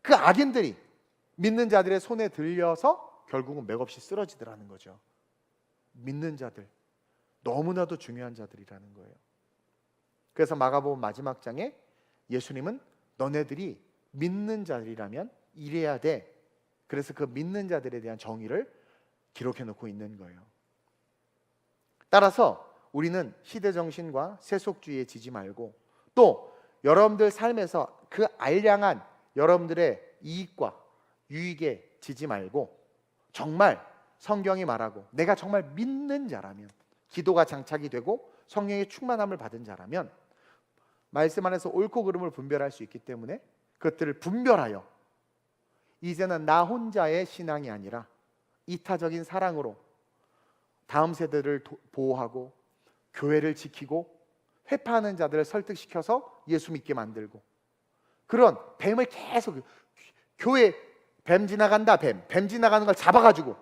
그 악인들이 믿는 자들의 손에 들려서 결국은 맥없이 쓰러지더라는 거죠. 믿는 자들, 너무나도 중요한 자들이라는 거예요. 그래서 마가복음 마지막 장에 예수님은 너네들이 믿는 자들이라면 이래야 돼. 그래서 그 믿는 자들에 대한 정의를 기록해 놓고 있는 거예요. 따라서 우리는 시대정신과 세속주의에 지지 말고 또 여러분들 삶에서 그 알량한 여러분들의 이익과 유익에 지지 말고 정말 성경이 말하고 내가 정말 믿는 자라면, 기도가 장착이 되고 성령의 충만함을 받은 자라면 말씀 안에서 옳고 그름을 분별할 수 있기 때문에 그것들을 분별하여 이제는 나 혼자의 신앙이 아니라 이타적인 사랑으로 다음 세대를 보호하고 교회를 지키고 회파하는 자들을 설득시켜서 예수 믿게 만들고 그런 뱀을 계속 교회 뱀 지나간다, 뱀 지나가는 걸 잡아가지고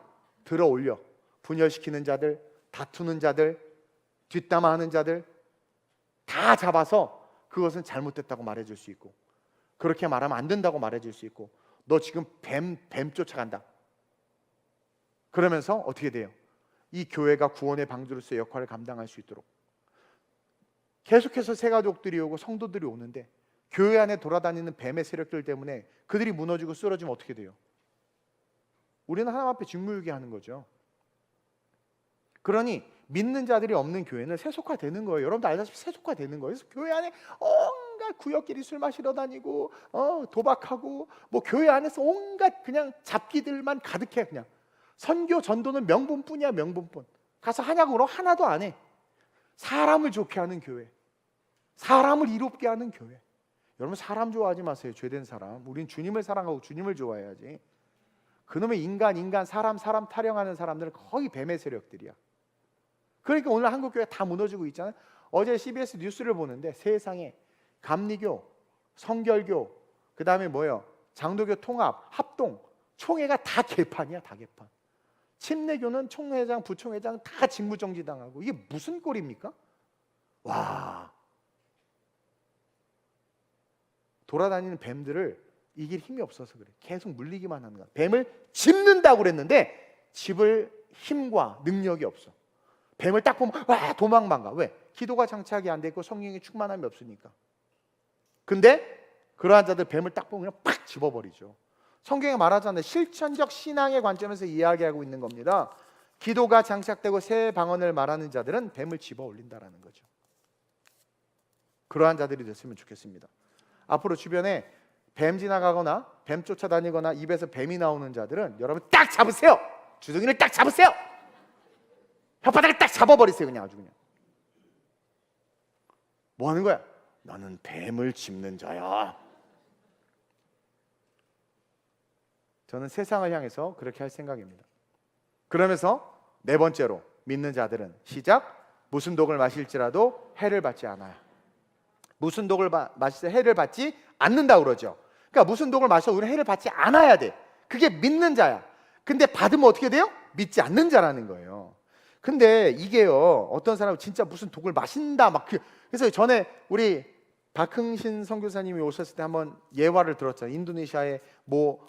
들어 올려 분열시키는 자들, 다투는 자들, 뒷담화하는 자들 다 잡아서 그것은 잘못됐다고 말해줄 수 있고 그렇게 말하면 안 된다고 말해줄 수 있고 너 지금 뱀 쫓아간다. 그러면서 어떻게 돼요? 이 교회가 구원의 방주로서의 역할을 감당할 수 있도록 계속해서 새가족들이 오고 성도들이 오는데 교회 안에 돌아다니는 뱀의 세력들 때문에 그들이 무너지고 쓰러지면 어떻게 돼요? 우리는 하나님 앞에 직무유기 하는 거죠. 그러니 믿는 자들이 없는 교회는 세속화되는 거예요. 여러분도 알다시피 세속화되는 거예요. 그래서 교회 안에 온갖 구역끼리 술 마시러 다니고 도박하고 뭐 교회 안에서 온갖 그냥 잡기들만 가득해. 그냥 선교 전도는 명분뿐이야. 명분뿐. 가서 하냐고로 하나도 안 해. 사람을 좋게 하는 교회, 사람을 이롭게 하는 교회. 여러분 사람 좋아하지 마세요. 죄된 사람. 우린 주님을 사랑하고 주님을 좋아해야지. 그놈의 인간 사람 타령하는 사람들은 거의 뱀의 세력들이야. 그러니까 오늘 한국교회 다 무너지고 있잖아요. 어제 CBS 뉴스를 보는데 세상에 감리교, 성결교, 그 다음에 뭐예요? 장로교 통합, 합동, 총회가 다 개판이야. 다 개판. 침례교는 총회장, 부총회장 다 직무정지당하고 이게 무슨 꼴입니까? 와, 돌아다니는 뱀들을 이길 힘이 없어서 그래. 계속 물리기만 하는 거야. 뱀을 짚는다고 그랬는데 짚을 힘과 능력이 없어. 뱀을 딱 보면 와 도망만 가. 왜? 기도가 장착이 안 돼 있고 성령의 충만함이 없으니까. 근데 그러한 자들 뱀을 딱 보면 그냥 팍 집어버리죠. 성경에 말하잖아요. 실천적 신앙의 관점에서 이야기하고 있는 겁니다. 기도가 장착되고 새 방언을 말하는 자들은 뱀을 집어 올린다라는 거죠. 그러한 자들이 됐으면 좋겠습니다. 앞으로 주변에 뱀 지나가거나 뱀 쫓아다니거나 입에서 뱀이 나오는 자들은 여러분 딱 잡으세요. 주둥이를 딱 잡으세요. 혓바닥을 딱 잡아버리세요. 그냥 아주 그냥. 뭐 하는 거야? 나는 뱀을 짚는 자야. 저는 세상을 향해서 그렇게 할 생각입니다. 그러면서 네 번째로 믿는 자들은 시작. 무슨 독을 마실지라도 해를 받지 않아요. 무슨 독을 마실 때 해를 받지 않는다 그러죠. 그러니까 무슨 독을 마셔도 우리는 해를 받지 않아야 돼. 그게 믿는 자야. 근데 받으면 어떻게 돼요? 믿지 않는 자라는 거예요. 근데 이게요, 어떤 사람은 진짜 무슨 독을 마신다 막 그래서 전에 우리 박흥신 선교사님이 오셨을 때 한번 예화를 들었잖아요. 인도네시아의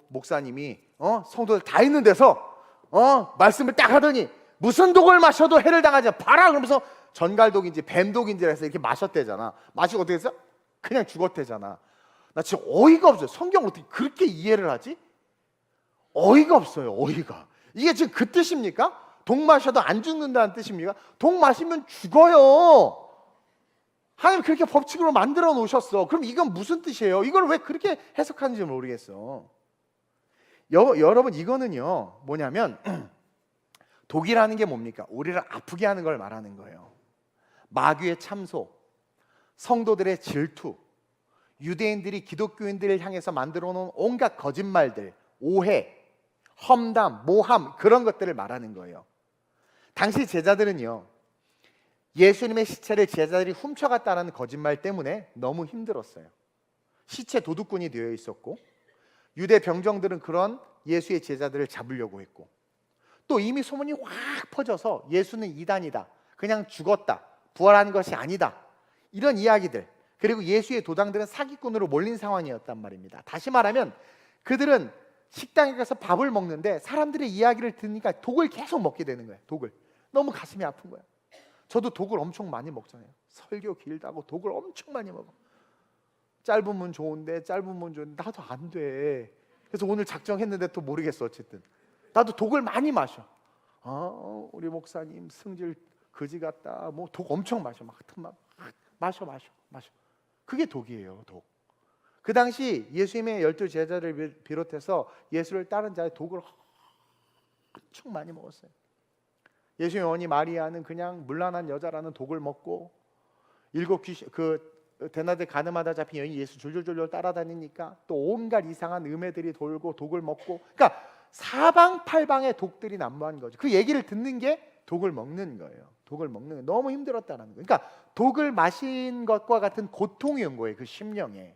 목사님이 성도들 다 있는 데서 말씀을 딱 하더니 무슨 독을 마셔도 해를 당하지 봐라 그러면서 전갈독인지 뱀독인지 해서 이렇게 마셨대잖아. 마시고 어떻게 했어? 그냥 죽었대잖아. 나 진짜 어이가 없어요. 성경을 어떻게 그렇게 이해를 하지? 어이가 없어요. 어이가. 이게 지금 그 뜻입니까? 독 마셔도 안 죽는다는 뜻입니까? 독 마시면 죽어요. 하나님 그렇게 법칙으로 만들어 놓으셨어. 그럼 이건 무슨 뜻이에요? 이걸 왜 그렇게 해석하는지 모르겠어. 여러분 이거는요 뭐냐면 독이라는 게 뭡니까? 우리를 아프게 하는 걸 말하는 거예요. 마귀의 참소, 성도들의 질투, 유대인들이 기독교인들을 향해서 만들어 놓은 온갖 거짓말들, 오해, 험담, 모함 그런 것들을 말하는 거예요. 당시 제자들은요 예수님의 시체를 제자들이 훔쳐갔다는 거짓말 때문에 너무 힘들었어요. 시체 도둑꾼이 되어 있었고 유대 병정들은 그런 예수의 제자들을 잡으려고 했고 또 이미 소문이 확 퍼져서 예수는 이단이다, 그냥 죽었다, 부활한 것이 아니다 이런 이야기들, 그리고 예수의 도당들은 사기꾼으로 몰린 상황이었단 말입니다. 다시 말하면 그들은 식당에 가서 밥을 먹는데 사람들의 이야기를 들으니까 독을 계속 먹게 되는 거예요. 독을. 너무 가슴이 아픈 거야. 저도 독을 엄청 많이 먹잖아요. 설교 길다고 독을 엄청 많이 먹어. 짧으면 좋은데 나도 안 돼. 그래서 오늘 작정했는데 또 모르겠어. 어쨌든 나도 독을 많이 마셔. 우리 목사님 승질 거지 같다. 뭐 독 엄청 마셔. 마셔. 그게 독이에요. 독. 그 당시 예수님의 12 제자를 비롯해서 예수를 따른 자의 독을 엄청 많이 먹었어요. 예수의 어머니 마리아는 그냥 물란한 여자라는 독을 먹고 일곱 귀신 대낮에 가늠하다 잡힌 여인이 예수 졸졸졸 따라다니니까 또 온갖 이상한 음해들이 돌고 독을 먹고, 그러니까 사방팔방에 독들이 난무한 거죠. 그 얘기를 듣는 게 독을 먹는 거예요. 독을 먹는 거예요. 너무 힘들었다는 거예요. 그러니까 독을 마신 것과 같은 고통이 온 거예요. 그 심령에.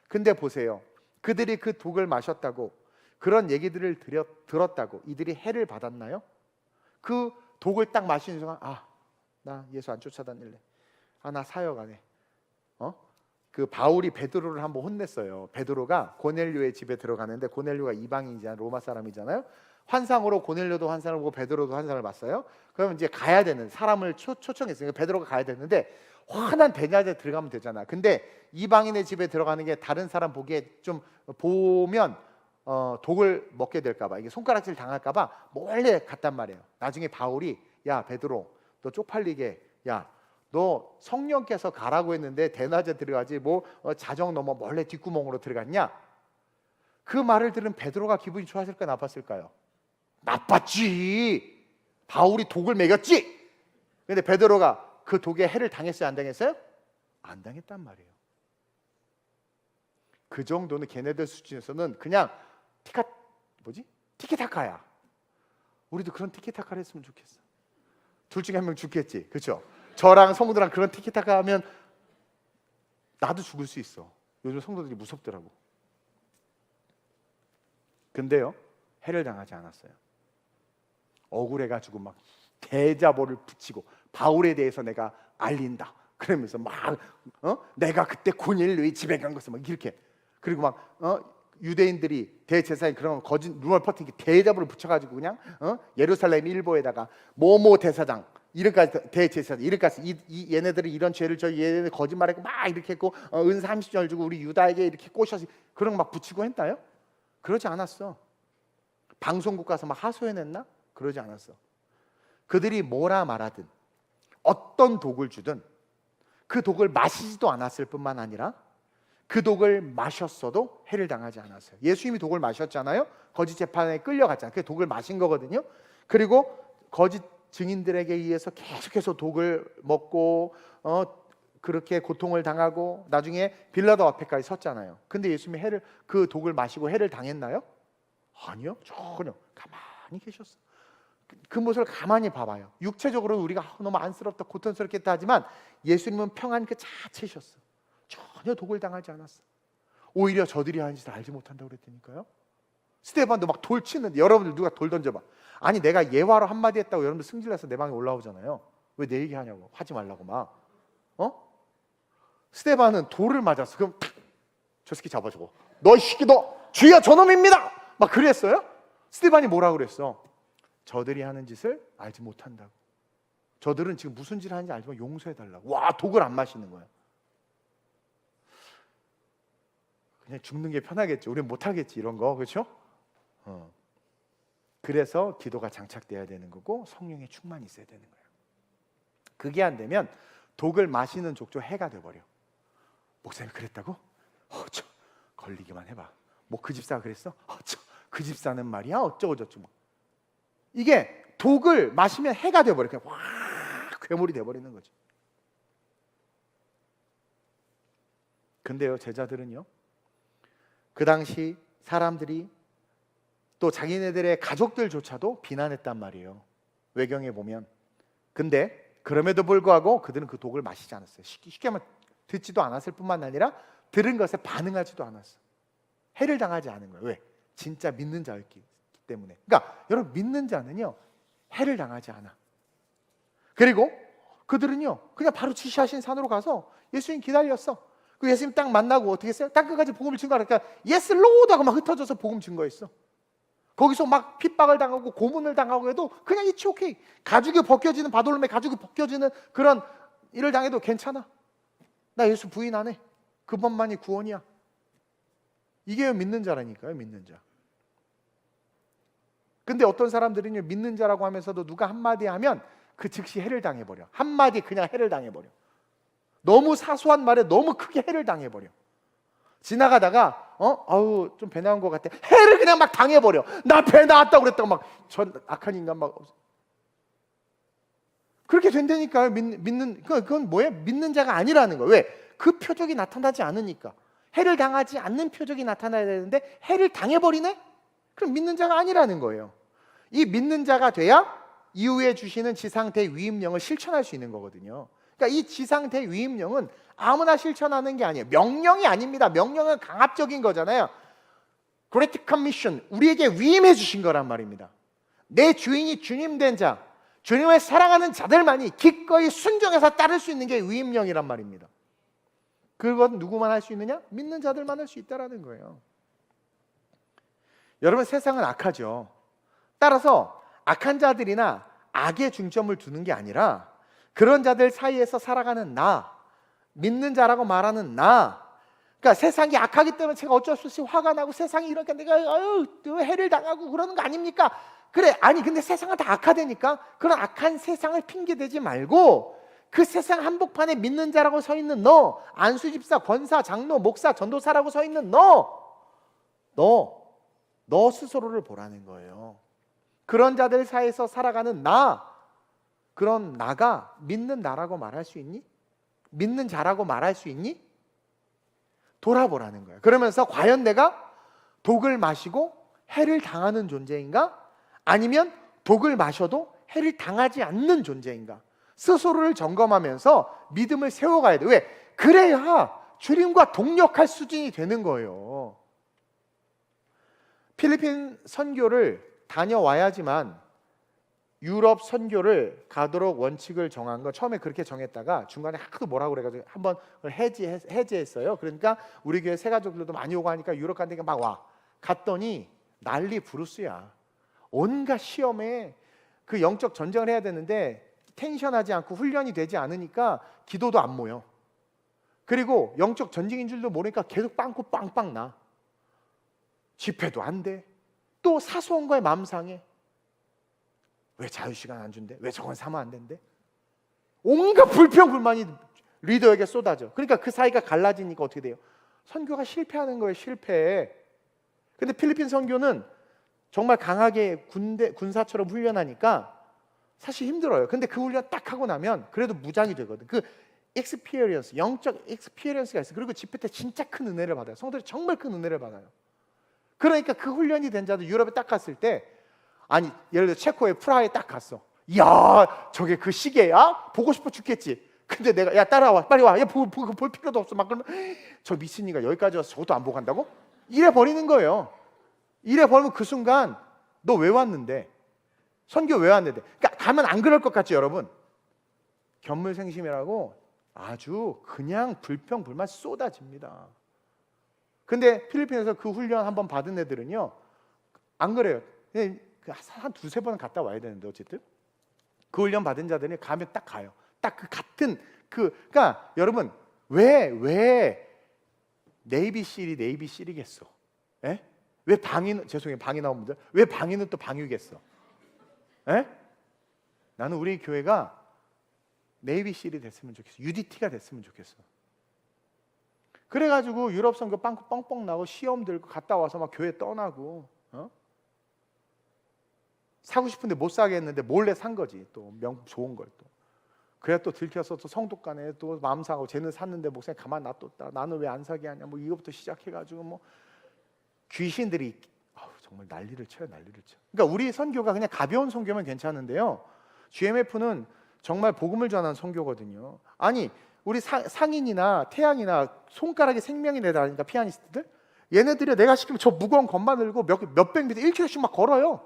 근데 보세요. 그들이 그 독을 마셨다고, 그런 얘기들을 들었다고 이들이 해를 받았나요? 그 독을 딱 마시는 순간 나 예수 안 쫓아다닐래. 나 사역하네. 그 바울이 베드로를 한번 혼냈어요. 베드로가 고넬료의 집에 들어가는데 고넬료가 이방인이잖아요. 로마 사람이잖아요. 환상으로 고넬료도 환상을 보고 베드로도 환상을 봤어요. 그러면 이제 가야 되는 사람을 초청했으니까 베드로가 가야 되는데 환한 대낮에 들어가면 되잖아. 근데 이방인의 집에 들어가는 게 다른 사람 보기에 좀 보면 독을 먹게 될까봐, 이게 손가락질 당할까봐 몰래 갔단 말이에요. 나중에 바울이 야 베드로 너 쪽팔리게, 야 너 성령께서 가라고 했는데 대낮에 들어가지 자정 넘어 몰래 뒷구멍으로 들어갔냐? 그 말을 들은 베드로가 기분이 좋았을까 나빴을까요? 나빴지. 바울이 독을 먹였지. 근데 베드로가 그 독에 해를 당했어요 안 당했어요? 안 당했단 말이에요. 그 정도는 걔네들 수준에서는 그냥 티키타카야. 우리도 그런 티키타카를 했으면 좋겠어. 둘 중에 한 명 죽겠지, 그렇죠? 저랑 성도랑 그런 티키타카 하면 나도 죽을 수 있어. 요즘 성도들이 무섭더라고. 근데요, 해를 당하지 않았어요. 억울해가지고 막 대자보를 붙이고 바울에 대해서 내가 알린다 그러면서 막 내가 그때 고넬료의 집에 간 것을 막 이렇게, 그리고 막 유대인들이 대제사장 그런 거짓 루멀 퍼팅 대접을 붙여가지고 그냥 예루살렘 일보에다가 뭐뭐 대사장 이름까지 대제사장 이름까지 얘네들이 이런 죄를 저 얘네들 거짓말했고 막 이렇게 했고 은 30절 주고 우리 유다에게 이렇게 꼬셔서 그런 거 막 붙이고 했나요? 그러지 않았어. 방송국 가서 막 하소연했나? 그러지 않았어. 그들이 뭐라 말하든 어떤 독을 주든 그 독을 마시지도 않았을 뿐만 아니라 그 독을 마셨어도 해를 당하지 않았어요. 예수님이 독을 마셨잖아요. 거짓 재판에 끌려갔잖아요. 그 독을 마신 거거든요. 그리고 거짓 증인들에게 의해서 계속해서 독을 먹고 그렇게 고통을 당하고 나중에 빌라도 앞에까지 섰잖아요. 근데 예수님이 그 독을 마시고 해를 당했나요? 아니요. 전혀 가만히 계셨어. 그 모습을 가만히 봐봐요. 육체적으로 우리가 너무 안쓰럽다 고통스럽겠다 하지만 예수님은 평안 그 자체셨어. 전혀 독을 당하지 않았어. 오히려 저들이 하는 짓을 알지 못한다고 그랬다니까요. 스데반도 막 돌 치는데 여러분들 누가 돌 던져봐. 아니 내가 예화로 한마디 했다고 여러분들 승질내서 내 방에 올라오잖아요. 왜 내 얘기하냐고. 하지 말라고 막. 스데반은 돌을 맞았어. 그럼 저 새끼 잡아주고 너 이 새끼 너 주여 저놈입니다 막 그랬어요? 스데반이 뭐라고 그랬어? 저들이 하는 짓을 알지 못한다고. 저들은 지금 무슨 짓을 하는지 알지만 용서해달라고. 와 독을 안 마시는 거야. 그냥 죽는 게 편하겠지. 우리는 못하겠지 이런 거. 그렇죠? 그래서 기도가 장착돼야 되는 거고 성령의 충만이 있어야 되는 거예요. 그게 안 되면 독을 마시는 족조 해가 돼버려. 목사님이 그랬다고? 걸리기만 해봐. 뭐 그 집사가 그랬어? 그 집사는 말이야 어쩌고 저쩌고. 이게 독을 마시면 해가 돼버려. 그냥 와 괴물이 돼버리는 거지. 근데요 제자들은요 그 당시 사람들이 또 자기네들의 가족들조차도 비난했단 말이에요. 외경에 보면. 근데 그럼에도 불구하고 그들은 그 독을 마시지 않았어요. 쉽게 하면 듣지도 않았을 뿐만 아니라 들은 것에 반응하지도 않았어. 해를 당하지 않은 거예요. 왜? 진짜 믿는 자였기 때문에. 그러니까 여러분 믿는 자는요 해를 당하지 않아. 그리고 그들은요 그냥 바로 지시하신 산으로 가서 예수님 기다렸어. 그 예수님 딱 만나고 어떻게 했어요? 딱 끝까지 복음을 증거하니까 예스 로드 하고 막 흩어져서 복음 증거했어. 거기서 막 핍박을 당하고 고문을 당하고 해도 그냥 it's okay. 가죽이 벗겨지는 바돌롬의 가죽이 벗겨지는 그런 일을 당해도 괜찮아. 나 예수 부인 안 해. 그것만이 구원이야. 이게 믿는 자라니까요. 믿는 자. 근데 어떤 사람들은요 믿는 자라고 하면서도 누가 한마디 하면 그 즉시 해를 당해버려. 한마디 그냥 해를 당해버려. 너무 사소한 말에 너무 크게 해를 당해버려. 지나가다가 아우 좀 배 나온 것 같아. 해를 그냥 막 당해버려. 나 배 나왔다고 그랬다고 막 전 악한 인간 막 그렇게 된다니까요. 그건 뭐예요? 믿는 자가 아니라는 거예요. 왜? 그 표적이 나타나지 않으니까. 해를 당하지 않는 표적이 나타나야 되는데 해를 당해버리네? 그럼 믿는 자가 아니라는 거예요. 이 믿는 자가 돼야 이후에 주시는 지상 대위임령을 실천할 수 있는 거거든요. 그러니까 이 지상 대위임령은 아무나 실천하는 게 아니에요. 명령이 아닙니다. 명령은 강압적인 거잖아요. Great Commission, 우리에게 위임해 주신 거란 말입니다. 내 주인이 주님 된 자, 주님을 사랑하는 자들만이 기꺼이 순종해서 따를 수 있는 게 위임령이란 말입니다. 그건 누구만 할 수 있느냐? 믿는 자들만 할 수 있다는 거예요. 여러분 세상은 악하죠. 따라서 악한 자들이나 악에 중점을 두는 게 아니라 그런 자들 사이에서 살아가는 나, 믿는 자라고 말하는 나. 그러니까 세상이 악하기 때문에 제가 어쩔 수 없이 화가 나고 세상이 이러니까 내가 해를 당하고 그러는 거 아닙니까? 그래, 아니 근데 세상은 다 악하다니까. 그런 악한 세상을 핑계대지 말고 그 세상 한복판에 믿는 자라고 서 있는 너, 안수집사, 권사, 장로, 목사, 전도사라고 서 있는 너 스스로를 보라는 거예요. 그런 자들 사이에서 살아가는 나, 그런 나가 믿는 나라고 말할 수 있니? 믿는 자라고 말할 수 있니? 돌아보라는 거예요. 그러면서 과연 내가 독을 마시고 해를 당하는 존재인가? 아니면 독을 마셔도 해를 당하지 않는 존재인가? 스스로를 점검하면서 믿음을 세워가야 돼. 왜? 그래야 주님과 동력할 수준이 되는 거예요. 필리핀 선교를 다녀와야지만 유럽 선교를 가도록 원칙을 정한 거 처음에 그렇게 정했다가 중간에 하도 뭐라고 그래가지고 한번 해제했어요. 그러니까 우리 교회 새 가족들도 많이 오고 하니까 유럽 간다니까 막 와. 갔더니 난리 부르스야. 온갖 시험에 그 영적 전쟁을 해야 되는데 텐션하지 않고 훈련이 되지 않으니까 기도도 안 모여. 그리고 영적 전쟁인 줄도 모르니까 계속 빵꾸 빵빵 나. 집회도 안 돼. 또 사소한 거에 마음 상해. 왜 자유시간 안 준대? 왜 저건 사면 안 된대? 온갖 불평불만이 리더에게 쏟아져. 그러니까 그 사이가 갈라지니까 어떻게 돼요? 선교가 실패하는 거예요. 실패. 근데 필리핀 선교는 정말 강하게 군사처럼 훈련하니까 사실 힘들어요. 근데 그 훈련 딱 하고 나면 그래도 무장이 되거든. 그 experience, 영적 experience가 있어. 그리고 집회 때 진짜 큰 은혜를 받아요. 성도들이 정말 큰 은혜를 받아요. 그러니까 그 훈련이 된 자들 유럽에 딱 갔을 때, 아니 예를 들어 체코의 프라하에 딱 갔어. 야 저게 그 시계야? 보고 싶어 죽겠지. 근데 내가 야 따라와 빨리 와. 야 볼 필요도 없어. 막 그러면 저 미친이가 여기까지 와서 저것도 안 보고 간다고? 이래 버리는 거예요. 이래 버리면 그 순간 너 왜 왔는데? 선교 왜 왔는데? 그러니까 가면 안 그럴 것 같죠 여러분? 견물생심이라고 아주 그냥 불평불만 쏟아집니다. 근데 필리핀에서 그 훈련 한번 받은 애들은요 안 그래요. 한 두세 번은 갔다 와야 되는데 어쨌든 그 훈련 받은 자들이 가면 딱 가요. 딱 그 같은 그러니까 여러분 왜 네이비실이겠어? 예? 왜 방인 죄송해요 방이 나온 분들 왜 방인은 또 방유겠어? 예? 나는 우리 교회가 네이비실이 됐으면 좋겠어. UDT가 됐으면 좋겠어. 그래가지고 유럽 선교 빵꾸 뻥뻥 나고 시험 들고 갔다 와서 막 교회 떠나고 사고 싶은데 못 사겠는데 몰래 산 거지. 또 좋은 걸 또. 그래 또 들켜서 또 성도 간에 또 마음 상하고 쟤는 샀는데 목사님 가만 놔뒀다. 나는 왜 안 사게 하냐. 뭐 이거부터 시작해가지고 뭐 귀신들이 정말 난리를 쳐요. 그러니까 우리 선교가 그냥 가벼운 선교면 괜찮은데요. GMF는 정말 복음을 전하는 선교거든요. 아니 우리 상인이나 태양이나 손가락에 생명이 내다니까 피아니스트들 얘네들이 내가 시키면 저 무거운 건반 들고 몇백 미터 1km씩 막 걸어요.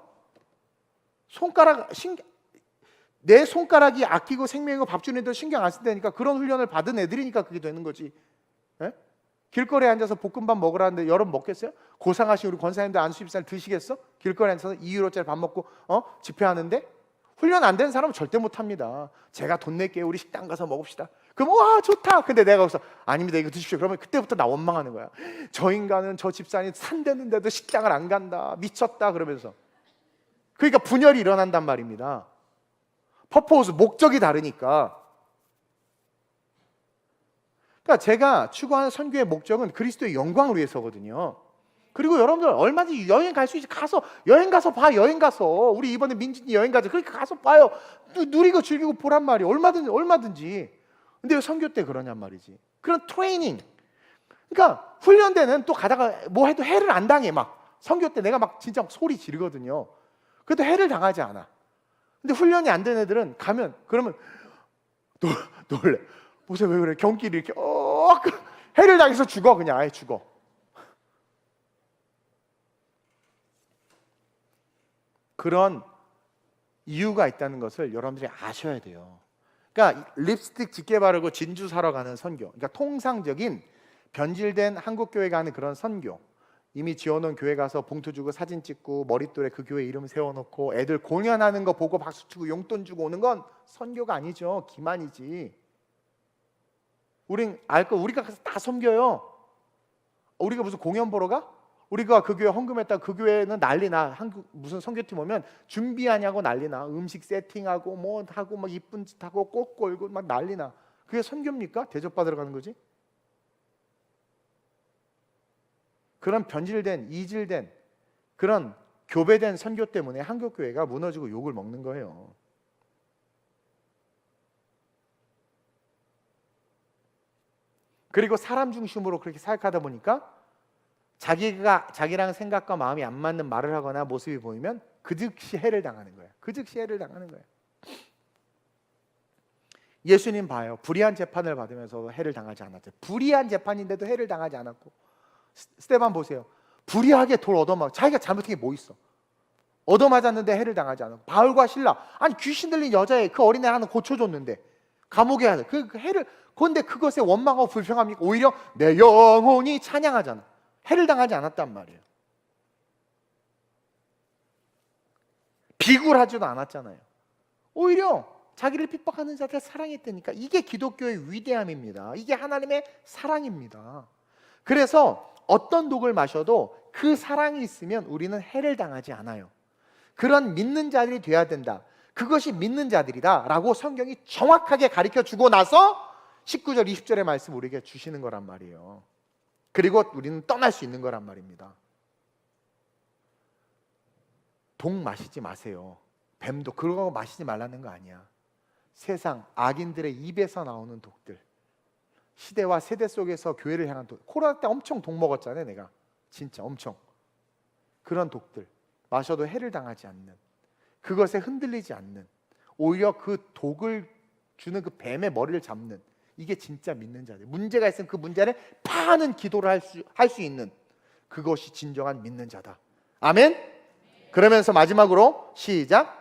내 손가락이 아끼고 생명이고 밥 주는 애들 신경 안 쓴다니까. 그런 훈련을 받은 애들이니까 그게 되는 거지. 에? 길거리에 앉아서 볶음밥 먹으라는데 여러분 먹겠어요? 고상하신 우리 권사님들 안수집사님 드시겠어? 길거리에 앉아서 2유로짜리 밥 먹고 집회하는데? 훈련 안 된 사람은 절대 못합니다. 제가 돈 낼게요. 우리 식당 가서 먹읍시다. 그럼 와 좋다. 근데 내가 거기서 아닙니다. 이거 드십시오. 그러면 그때부터 나 원망하는 거야. 저 인간은 저 집사님 산대는데도 식당을 안 간다. 미쳤다 그러면서. 그러니까 분열이 일어난단 말입니다. 퍼포스 목적이 다르니까. 그러니까 제가 추구하는 선교의 목적은 그리스도의 영광을 위해서거든요. 그리고 여러분들 얼마든지 여행 갈 수 있지. 여행 가서 봐. 여행 가서 우리 이번에 민진이 여행 가자. 그러니까 가서 봐요. 누리고 즐기고 보란 말이에요. 얼마든지. 근데 왜 선교 때 그러냔 말이지. 그런 트레이닝. 그러니까 훈련대는 또 가다가 뭐 해도 해를 안 당해. 막 선교 때 내가 막 진짜 소리 지르거든요. 그래도 해를 당하지 않아. 근데 훈련이 안 된 애들은 가면 그러면 놀래. 보세요 왜 그래? 경기를 이렇게 해를 당해서 죽어. 그냥 아예 죽어. 그런 이유가 있다는 것을 여러분들이 아셔야 돼요. 그러니까 립스틱 짙게 바르고 진주 사러 가는 선교, 그러니까 통상적인 변질된 한국교회가 하는 그런 선교, 이미 지어놓은 교회 가서 봉투 주고 사진 찍고 머릿돌에 그 교회 이름 세워놓고 애들 공연하는 거 보고 박수 치고 용돈 주고 오는 건 선교가 아니죠. 기만이지. 우린 우리가 가서 다 섬겨요. 우리가 무슨 공연 보러 가? 우리가 그 교회 헌금했다. 그 교회는 난리나. 한국 무슨 선교팀 오면 준비하냐고 난리나. 음식 세팅하고 뭐 하고 막 이쁜 짓 하고 꽃 걸고 막 난리나. 그게 선교입니까? 대접받으러 가는 거지. 그런 변질된 이질된 그런 교배된 선교 때문에 한국 교회가 무너지고 욕을 먹는 거예요. 그리고 사람 중심으로 그렇게 사역하다 보니까 자기랑 생각과 마음이 안 맞는 말을 하거나 모습이 보이면 그 즉시 해를 당하는 거예요. 예수님 봐요. 불의한 재판을 받으면서 해를 당하지 않았죠. 불의한 재판인데도 해를 당하지 않았고. 스데반 보세요. 불의하게 돌 얻어먹. 자기가 잘못한 게 뭐 있어? 얻어맞았는데 해를 당하지 않았고, 바울과 실라, 아니 귀신 들린 여자애 그 어린애 하나 고쳐줬는데 감옥에 하는 그 해를, 그런데 그것에 원망하고 불평합니까? 오히려 내 영혼이 찬양하잖아. 해를 당하지 않았단 말이에요. 비굴하지도 않았잖아요. 오히려 자기를 핍박하는 자들을 사랑했다니까. 이게 기독교의 위대함입니다. 이게 하나님의 사랑입니다. 그래서 어떤 독을 마셔도 그 사랑이 있으면 우리는 해를 당하지 않아요. 그런 믿는 자들이 돼야 된다. 그것이 믿는 자들이다 라고 성경이 정확하게 가르쳐 주고 나서 19절 20절의 말씀 우리에게 주시는 거란 말이에요. 그리고 우리는 떠날 수 있는 거란 말입니다. 독 마시지 마세요. 뱀도 그거 마시지 말라는 거 아니야. 세상 악인들의 입에서 나오는 독들, 시대와 세대 속에서 교회를 향한 독. 코로나 때 엄청 독 먹었잖아요. 내가 진짜 엄청. 그런 독들 마셔도 해를 당하지 않는, 그것에 흔들리지 않는, 오히려 그 독을 주는 그 뱀의 머리를 잡는, 이게 진짜 믿는 자들. 문제가 있으면 그 문제를 파하는 기도를 할 수 있는, 그것이 진정한 믿는 자다. 아멘. 그러면서 마지막으로 시작.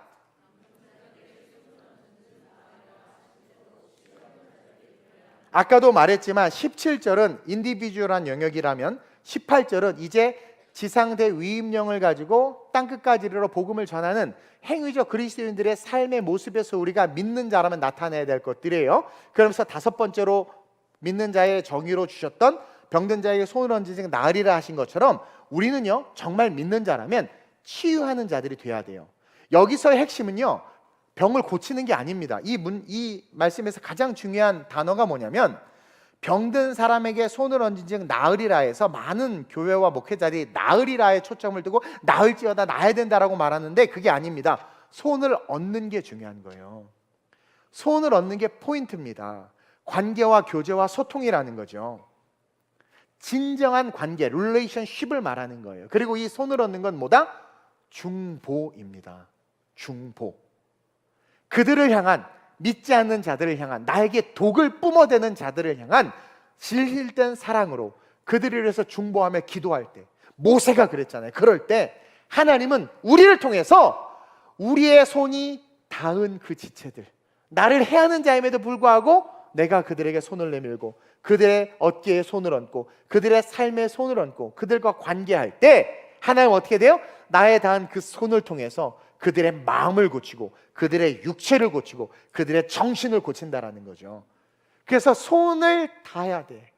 아까도 말했지만 17절은 인디비주얼한 영역이라면 18절은 이제 지상대 위임령을 가지고 땅끝까지 이르러 복음을 전하는 행위적 그리스도인들의 삶의 모습에서 우리가 믿는 자라면 나타내야 될 것들이에요. 그러면서 다섯 번째로 믿는 자의 정의로 주셨던 병든 자에게 손을 얹으니 나으리라 하신 것처럼 우리는요, 정말 믿는 자라면 치유하는 자들이 돼야 돼요. 여기서의 핵심은요, 병을 고치는 게 아닙니다. 이 말씀에서 가장 중요한 단어가 뭐냐면, 병든 사람에게 손을 얹은 즉 나으리라 해서 많은 교회와 목회자들이 나으리라에 초점을 두고 나을지어다, 나아야 된다라고 말하는데 그게 아닙니다. 손을 얹는 게 중요한 거예요. 손을 얹는 게 포인트입니다. 관계와 교제와 소통이라는 거죠. 진정한 관계, 릴레이션십을 말하는 거예요. 그리고 이 손을 얹는 건 뭐다? 중보입니다. 중보. 그들을 향한, 믿지 않는 자들을 향한, 나에게 독을 뿜어대는 자들을 향한 진실된 사랑으로 그들을 위해서 중보하며 기도할 때, 모세가 그랬잖아요. 그럴 때 하나님은 우리를 통해서 우리의 손이 닿은 그 지체들, 나를 해하는 자임에도 불구하고 내가 그들에게 손을 내밀고 그들의 어깨에 손을 얹고 그들의 삶에 손을 얹고 그들과 관계할 때 하나님 어떻게 돼요? 나에 닿은 그 손을 통해서 그들의 마음을 고치고 그들의 육체를 고치고 그들의 정신을 고친다라는 거죠. 그래서 손을 닿아야 돼.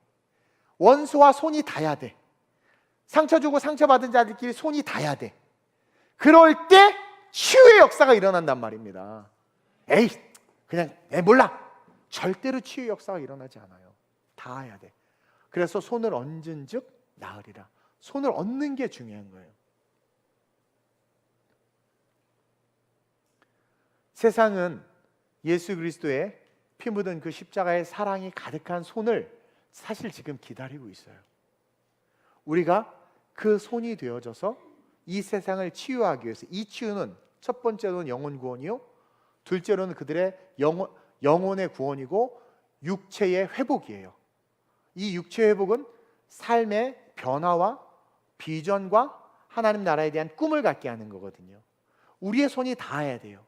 원수와 손이 닿아야 돼. 상처 주고 상처받은 자들끼리 손이 닿아야 돼. 그럴 때 치유의 역사가 일어난단 말입니다. 에이 그냥 몰라. 절대로 치유의 역사가 일어나지 않아요. 닿아야 돼. 그래서 손을 얹은 즉 나으리라. 손을 얹는 게 중요한 거예요. 세상은 예수 그리스도의 피 묻은 그 십자가의 사랑이 가득한 손을 사실 지금 기다리고 있어요. 우리가 그 손이 되어져서 이 세상을 치유하기 위해서, 이 치유는 첫 번째로는 영혼 구원이요, 둘째로는 그들의 영혼의 구원이고 육체의 회복이에요. 이 육체의 회복은 삶의 변화와 비전과 하나님 나라에 대한 꿈을 갖게 하는 거거든요. 우리의 손이 닿아야 돼요.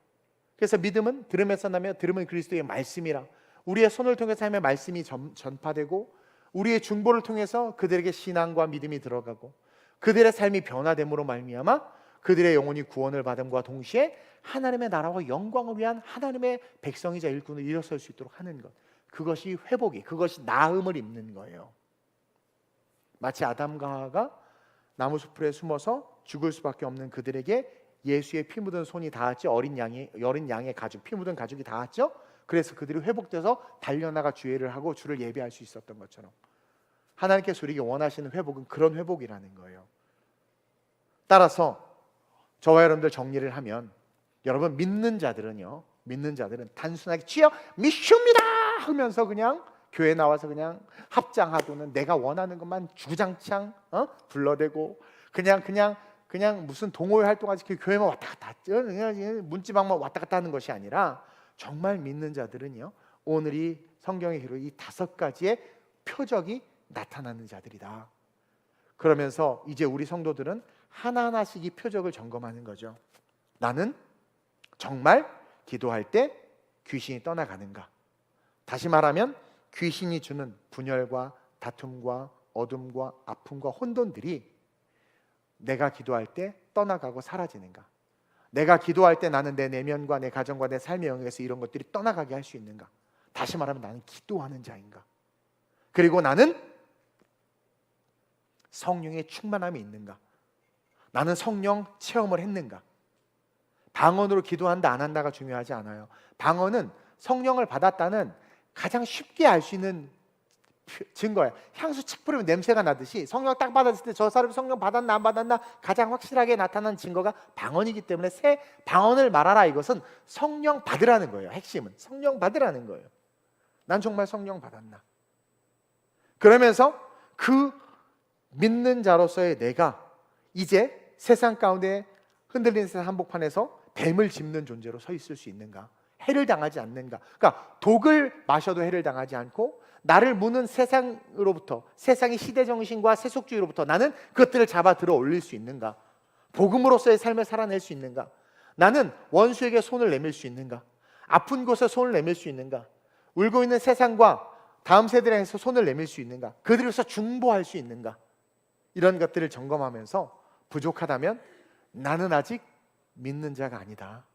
그래서 믿음은 들음에서 나며 들음은 그리스도의 말씀이라. 우리의 손을 통해서 삶의 말씀이 전파되고 우리의 중보를 통해서 그들에게 신앙과 믿음이 들어가고 그들의 삶이 변화됨으로 말미암아 그들의 영혼이 구원을 받음과 동시에 하나님의 나라와 영광을 위한 하나님의 백성이자 일꾼을 일어설 수 있도록 하는 것, 그것이 회복이, 그것이 나음을 입는 거예요. 마치 아담과 하와가 나무 수풀에 숨어서 죽을 수밖에 없는 그들에게 예수의 피 묻은 손이 닿았죠. 어린 양의 가죽, 피 묻은 가죽이 닿았죠. 그래서 그들이 회복돼서 달려나가 주의를 하고 주를 예배할 수 있었던 것처럼 하나님께서 우리에게 원하시는 회복은 그런 회복이라는 거예요. 따라서 저와 여러분들 정리를 하면, 여러분 믿는 자들은요, 믿는 자들은 단순하게 주여 믿습니다 하면서 그냥 교회 나와서 그냥 합장하고는 내가 원하는 것만 주구장창 불러대고 그냥 무슨 동호회 활동하지 그 교회만 왔다 갔다 그냥 문지방만 왔다 갔다 하는 것이 아니라, 정말 믿는 자들은요, 오늘이 성경의 기록 이 5가지의 표적이 나타나는 자들이다. 그러면서 이제 우리 성도들은 하나하나씩 이 표적을 점검하는 거죠. 나는 정말 기도할 때 귀신이 떠나가는가? 다시 말하면 귀신이 주는 분열과 다툼과 어둠과 아픔과 혼돈들이 내가 기도할 때 떠나가고 사라지는가? 내가 기도할 때 나는 내 내면과 내 가정과 내 삶의 영역에서 이런 것들이 떠나가게 할 수 있는가? 다시 말하면 나는 기도하는 자인가? 그리고 나는 성령의 충만함이 있는가? 나는 성령 체험을 했는가? 방언으로 기도한다 안 한다가 중요하지 않아요. 방언은 성령을 받았다는 가장 쉽게 알 수 있는 증거야. 향수 칙 뿌리면 냄새가 나듯이 성령 딱 받았을 때 저 사람이 성령 받았나 안 받았나 가장 확실하게 나타나는 증거가 방언이기 때문에 새 방언을 말하라, 이것은 성령 받으라는 거예요. 핵심은 성령 받으라는 거예요. 난 정말 성령 받았나? 그러면서 그 믿는 자로서의 내가 이제 세상 가운데 흔들리는 세상 한복판에서 뱀을 짚는 존재로 서 있을 수 있는가? 해를 당하지 않는가? 그러니까 독을 마셔도 해를 당하지 않고 나를 무는 세상으로부터, 세상의 시대정신과 세속주의로부터 나는 그것들을 잡아 들어 올릴 수 있는가? 복음으로서의 삶을 살아낼 수 있는가? 나는 원수에게 손을 내밀 수 있는가? 아픈 곳에 손을 내밀 수 있는가? 울고 있는 세상과 다음 세대를 향해서 손을 내밀 수 있는가? 그들에서 중보할 수 있는가? 이런 것들을 점검하면서 부족하다면 나는 아직 믿는 자가 아니다.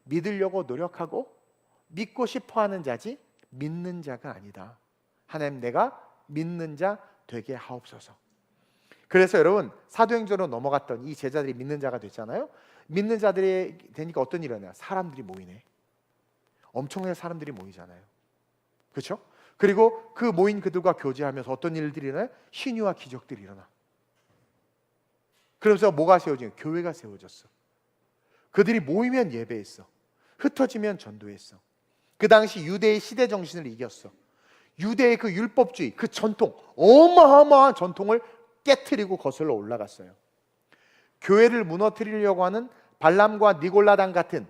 믿으려고 노력하고 믿고 싶어하는 자지 믿는 자가 아니다. 하나님, 내가 믿는 자 되게 하옵소서. 그래서 여러분, 사도행전으로 넘어갔던 이 제자들이 믿는 자가 됐잖아요. 믿는 자들이 되니까 어떤 일이 일어나요? 사람들이 모이네. 엄청나게 사람들이 모이잖아요. 그렇죠? 그리고 그 모인 그들과 교제하면서 어떤 일들이 일어나요? 신유와 기적들이 일어나. 그러면서 뭐가 세워지냐? 교회가 세워졌어. 그들이 모이면 예배했어. 흩어지면 전도했어. 그 당시 유대의 시대 정신을 이겼어. 유대의 그 율법주의, 그 전통, 어마어마한 전통을 깨트리고 거슬러 올라갔어요. 교회를 무너뜨리려고 하는 발람과 니골라당 같은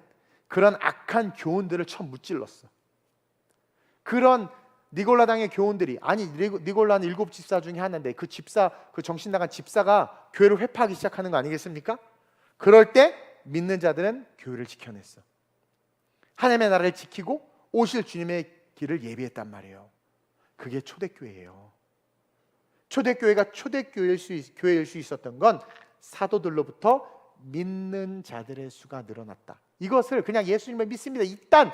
그런 악한 교훈들을 처음 무찔렀어. 그런 니골라당의 교훈들이, 아니 니골라는 7 집사 중에 하나인데 그 집사, 그 정신 나간 집사가 교회를 회파하기 시작하는 거 아니겠습니까? 그럴 때 믿는 자들은 교회를 지켜냈어. 하나님의 나라를 지키고 오실 주님의 길을 예비했단 말이에요. 그게 초대교회예요. 초대교회가 초대교회일 수 있었던 건 사도들로부터 믿는 자들의 수가 늘어났다. 이것을 그냥 예수님을 믿습니다, 일단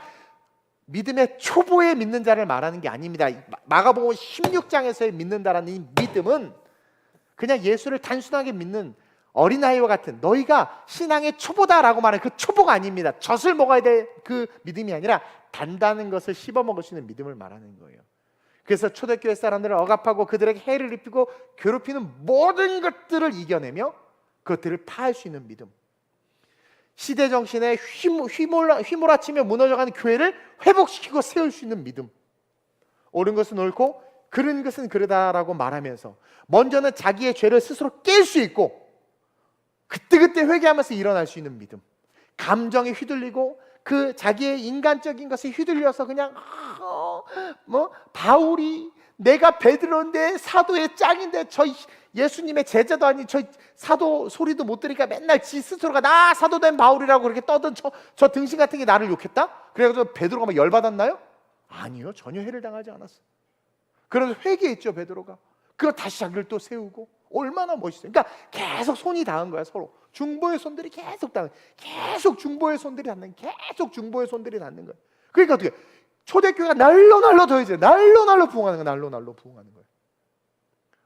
믿음의 초보에 믿는 자를 말하는 게 아닙니다. 마가복음 16장에서의 믿는다라는 이 믿음은 그냥 예수를 단순하게 믿는 어린아이와 같은 너희가 신앙의 초보다라고 말하는 그 초보가 아닙니다. 젖을 먹어야 될 그 믿음이 아니라 단단한 것을 씹어먹을 수 있는 믿음을 말하는 거예요. 그래서 초대교회 사람들을 억압하고 그들에게 해를 입히고 괴롭히는 모든 것들을 이겨내며 그것들을 파할 수 있는 믿음, 시대정신에 휘몰아치며 무너져가는 교회를 회복시키고 세울 수 있는 믿음, 옳은 것은 옳고 그른 것은 그르다라고 말하면서 먼저는 자기의 죄를 스스로 깰 수 있고 그때그때 회개하면서 일어날 수 있는 믿음, 감정에 휘둘리고 그 자기의 인간적인 것에 휘둘려서 그냥 바울이 내가 베드로인데 사도의 짱인데 저 예수님의 제자도 아닌 저 사도 소리도 못 들으니까 맨날 지 스스로가 나 사도 된 바울이라고 그렇게 떠든 저 등신 같은 게 나를 욕했다? 그래가지고 베드로가 막 열받았나요? 아니요, 전혀 해를 당하지 않았어. 그래서 회개했죠, 베드로가. 그거 다시 자기를 또 세우고. 얼마나 멋있어요. 그러니까 계속 손이 닿은 거야, 서로. 중보의 손들이 계속 닿는, 계속 중보의 손들이 닿는, 계속 중보의 손들이 닿는 거예요. 그러니까 어떻게 초대교회가 날로 더해져요. 날로 부흥하는 거예요. 날로 부흥하는 거예요.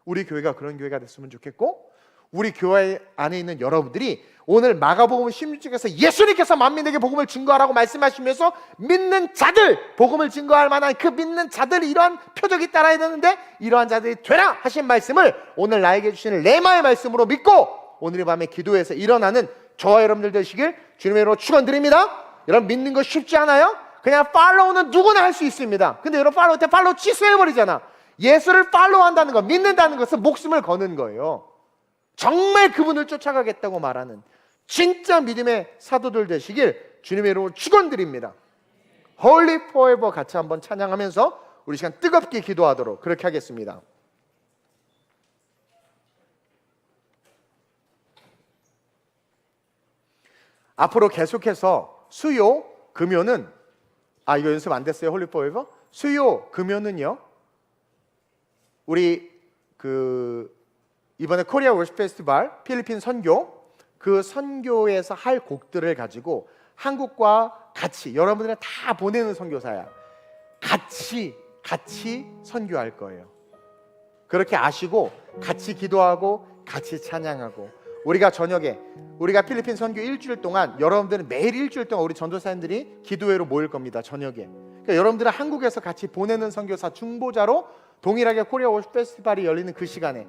우리 교회가 그런 교회가 됐으면 좋겠고, 우리 교회 안에 있는 여러분들이 오늘 마가복음 16장에서 예수님께서 만민에게 복음을 증거하라고 말씀하시면서 믿는 자들, 복음을 증거할 만한 그 믿는 자들, 이러한 표적이 따라야 되는데 이러한 자들이 되라 하신 말씀을 오늘 나에게 주시는 레마의 말씀으로 믿고 오늘 밤에 기도해서 일어나는 저와 여러분들 되시길 주님의 이름으로 축원드립니다. 여러분, 믿는 거 쉽지 않아요? 그냥 팔로우는 누구나 할 수 있습니다. 근데 여러분, 팔로우 때 팔로우 취소해버리잖아. 예수를 팔로우한다는 거, 믿는다는 것은 목숨을 거는 거예요. 정말 그분을 쫓아가겠다고 말하는 진짜 믿음의 사도들 되시길 주님의 이름으로 축원드립니다. Holy Forever 같이 한번 찬양하면서 우리 시간 뜨겁게 기도하도록 그렇게 하겠습니다. 앞으로 계속해서 수요, 금요는 이거 연습 안 됐어요? 홀리 포에버? 수요, 금요는요. 우리 이번에 코리아 월십 페스티벌 필리핀 선교 그 선교에서 할 곡들을 가지고 한국과 같이 여러분들은 다 보내는 선교사야. 같이 선교할 거예요. 그렇게 아시고 같이 기도하고 같이 찬양하고 우리가 저녁에 우리가 필리핀 선교 일주일 동안 여러분들은 매일 일주일 동안 우리 전도사님들이 기도회로 모일 겁니다. 저녁에. 그러니까 여러분들은 한국에서 같이 보내는 선교사 중보자로 동일하게 코리아 월십 페스티벌이 열리는 그 시간에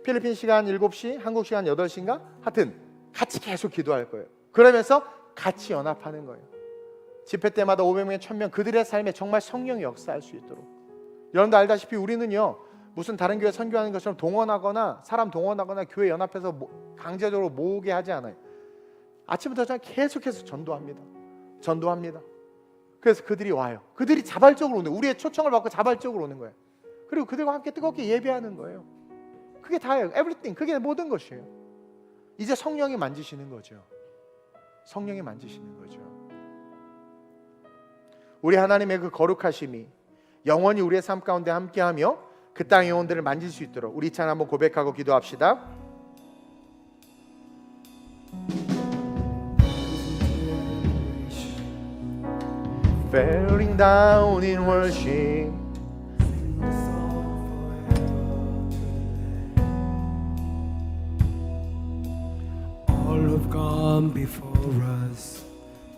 필리핀 시간 7시, 한국 시간 8시인가? 하여튼 같이 계속 기도할 거예요. 그러면서 같이 연합하는 거예요. 집회 때마다 500명, 1000명 그들의 삶에 정말 성령이 역사할 수 있도록. 여러분도 알다시피 우리는요 무슨 다른 교회 선교하는 것처럼 동원하거나 사람 동원하거나 교회 연합해서 강제적으로 모으게 하지 않아요. 아침부터 저녁 계속해서 전도합니다. 그래서 그들이 와요. 그들이 자발적으로 오는 거예요. 우리의 초청을 받고 자발적으로 오는 거예요. 그리고 그들과 함께 뜨겁게 예배하는 거예요. 그게 다예요. everything. 그게 모든 것이에요. 이제 성령이 만지시는 거죠. 성령이 만지시는 거죠. 우리 하나님의 그 거룩하심이 영원히 우리의 삶 가운데 함께하며 그 땅의 영혼들을 만질 수 있도록 우리 찬 한번 고백하고 기도합시다. Falling down in worship All who've gone before us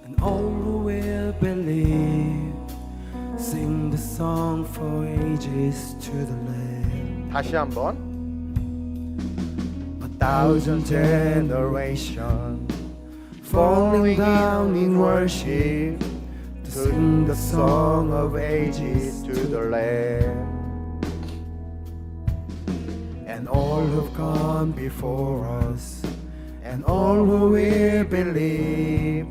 and all who will believe Sing the song for ages to the Lamb. 다시 한번. A thousand generations falling down in worship to sing the song of ages to the Lamb. And all who've gone before us and all who will believe,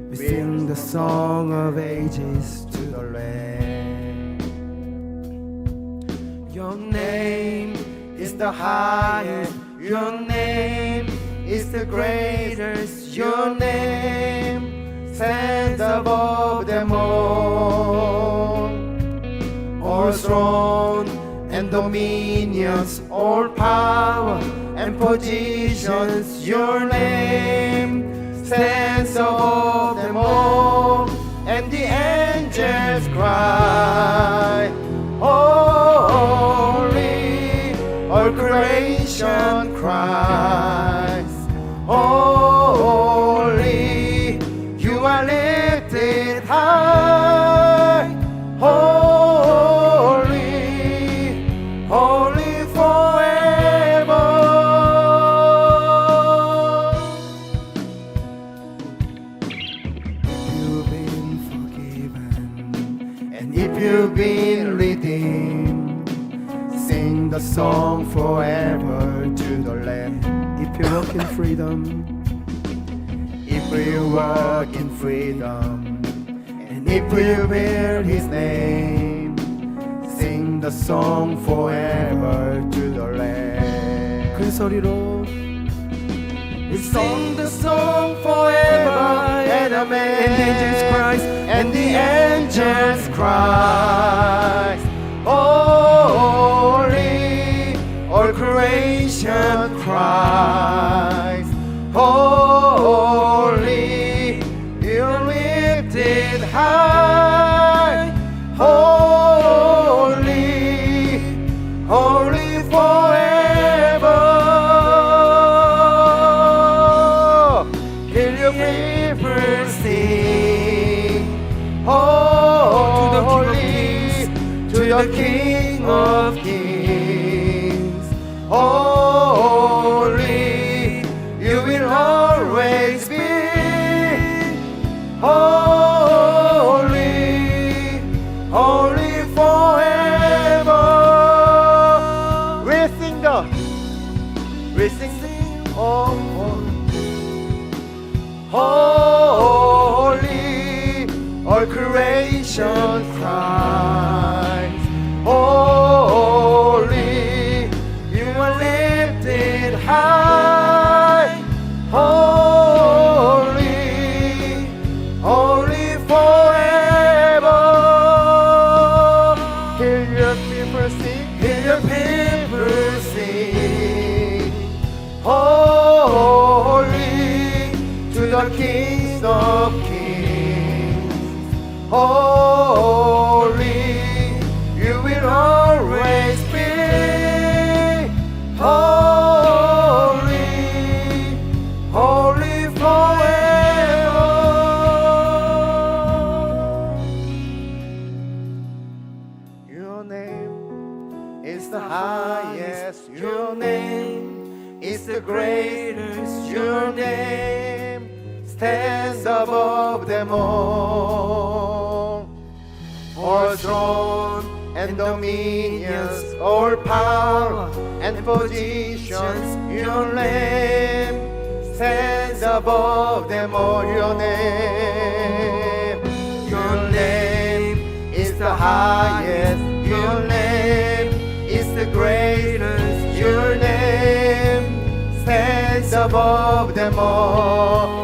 we sing the song of ages to the Lamb. Your name is the highest, your name is the greatest, your name stands above them all. All throne and dominions, all power and positions, your name stands above them all. And the angels cry, holy, all creation cries, holy, you are lifted high, holy, holy forever. You've been forgiven, and if you've been redeemed, sing the song forever to the Lamb. If you walk in freedom, if you walk in freedom, and if you bear His name, sing the song forever to the Lamb. 큰 소리로 We sing the song forever and amen. And the angels cry, and the angels cry, holy, all creation cries, holy, you're lifted high, holy, holy forever. Hear your people sing, holy, to the King of Kings, holy, you will always be, holy, holy forever. We sing the, holy, all creation cries, holy, you are lifted high, holy. of Kings. Holy, you will always be. Holy, holy forever. Your name is the highest. Your name is the greatest. Your name stands above them all. All throne and dominions, all power and positions, your name stands above them all. Your name is the highest. Your name is the greatest. Your name stands above them all.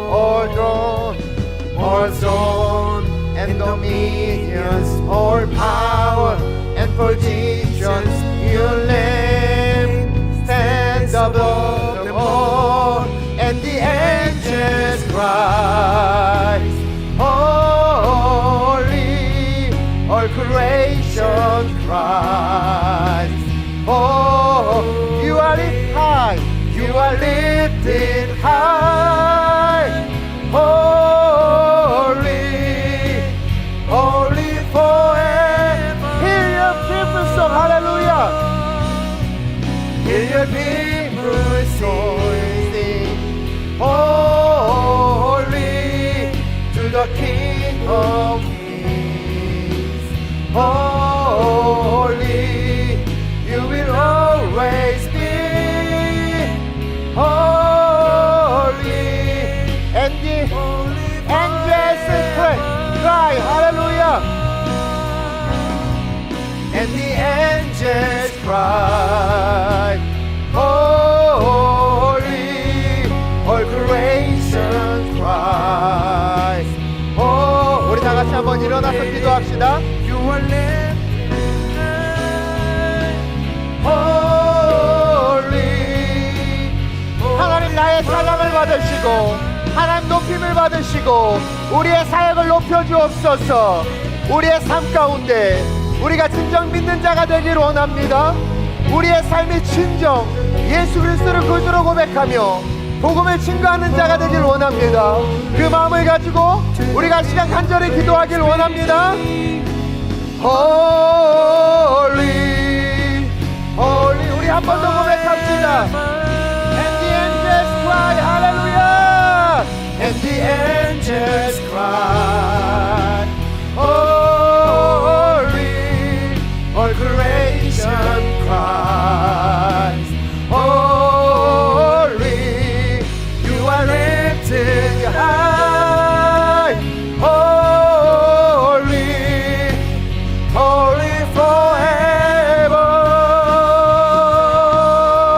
All throne and dominions, all power and positions, your name stands above them all. And the angels cry, holy, all creation cries, oh, you are lifted high, you are lifted high, holy, holy forever. Hear your people song, hallelujah. Hear your people sing, holy to the King of Kings. Holy, you will always be. Holy, and the angels cry, hallelujah. And the angels cry, holy, all creation cries. 우리 다 같이 한번 일어나서 기도합시다. You are lifted holy. 하나님 나의 사랑을 받으시고 하나님 높임을 받으시고 우리의 사역을 높여주옵소서. 우리의 삶 가운데 우리가 진정 믿는 자가 되길 원합니다. 우리의 삶이 진정 예수 그리스도를 구주로 고백하며 복음을 증거하는 자가 되길 원합니다. 그 마음을 가지고 우리가 시간 간절히 기도하길 원합니다. Holy, holy, 우리 한 번 더 고백합시다. And the angels cry, hallelujah. And the angels cry, holy, all creation cries, holy, you are lifted high, holy, holy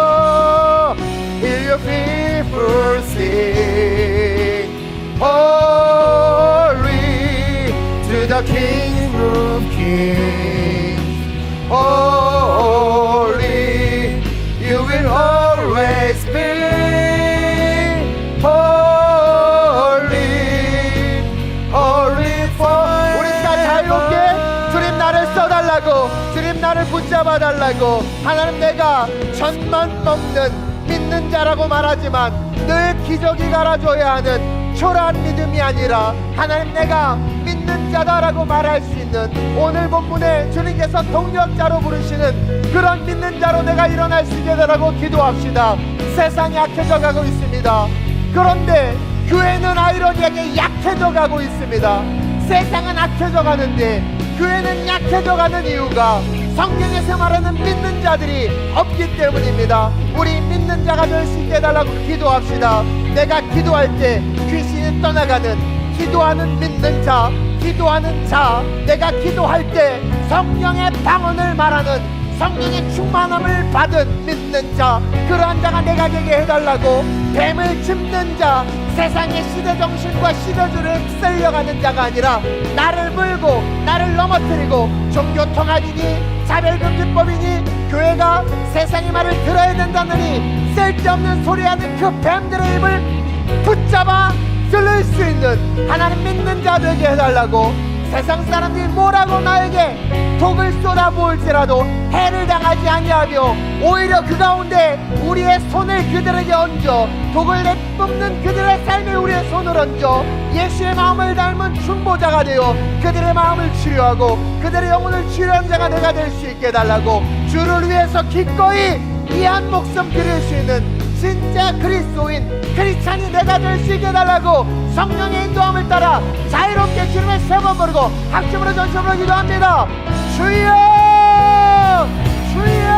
forever. Hear your people sing, holy to the King of Kings. Holy, you will always be. Holy, holy forever. 우리 시간 자유롭게 주님 나를 써달라고, 주님 나를 붙잡아달라고. 하나님 내가 천만 넘는 믿는 자라고 말하지만 늘 기적이 갈아줘야 하는 초라한 믿음이 아니라 하나님 내가 믿는 자다라고 말할 수 있는 오늘 본문에 주님께서 동력자로 부르시는 그런 믿는 자로 내가 일어날 수 있게 되라고 기도합시다. 세상이 약해져 가고 있습니다. 그런데 교회는 아이러니하게 약해져 가고 있습니다. 세상은 악해져 가는데 교회는 약해져 가는 이유가 성경에서 말하는 믿는 자들이 없기 때문입니다. 우리 믿는 자가 될 수 있게 해달라고 기도합시다. 내가 기도할 때 귀신이 떠나가는 기도하는 믿는 자, 기도하는 자, 내가 기도할 때 성령의 방언을 말하는 성령의 충만함을 받은 믿는 자, 그러한 자가 내가 되게 해달라고. 뱀을 짚는 자, 세상의 시대정신과 시대주를 휩쓸려가는 자가 아니라 나를 물고 나를 넘어뜨리고 종교통합이니 차별금지법이니 교회가 세상의 말을 들어야 된다느니 쓸데없는 소리하는 그 뱀들의 입을 붙잡아 들을 수 있는 하나님 믿는 자 되게 해달라고. 세상 사람들이 뭐라고 나에게 독을 쏟아부을지라도 해를 당하지 아니하며 오히려 그 가운데 우리의 손을 그들에게 얹어 독을 내뿜는 그들의 삶에 우리의 손을 얹어 예수의 마음을 닮은 중보자가 되어 그들의 마음을 치료하고 그들의 영혼을 치료한 자가 내가 될 수 있게 해달라고. 주를 위해서 기꺼이 이 한 목숨 드릴 수 있는 진짜 그리스도인 크리스찬이 내가 될 수 있게 해달라고. 성령의 인도함을 따라 자유롭게 주님의 세 번 부르고 합심으로 전심으로 기도합니다. 주여 주여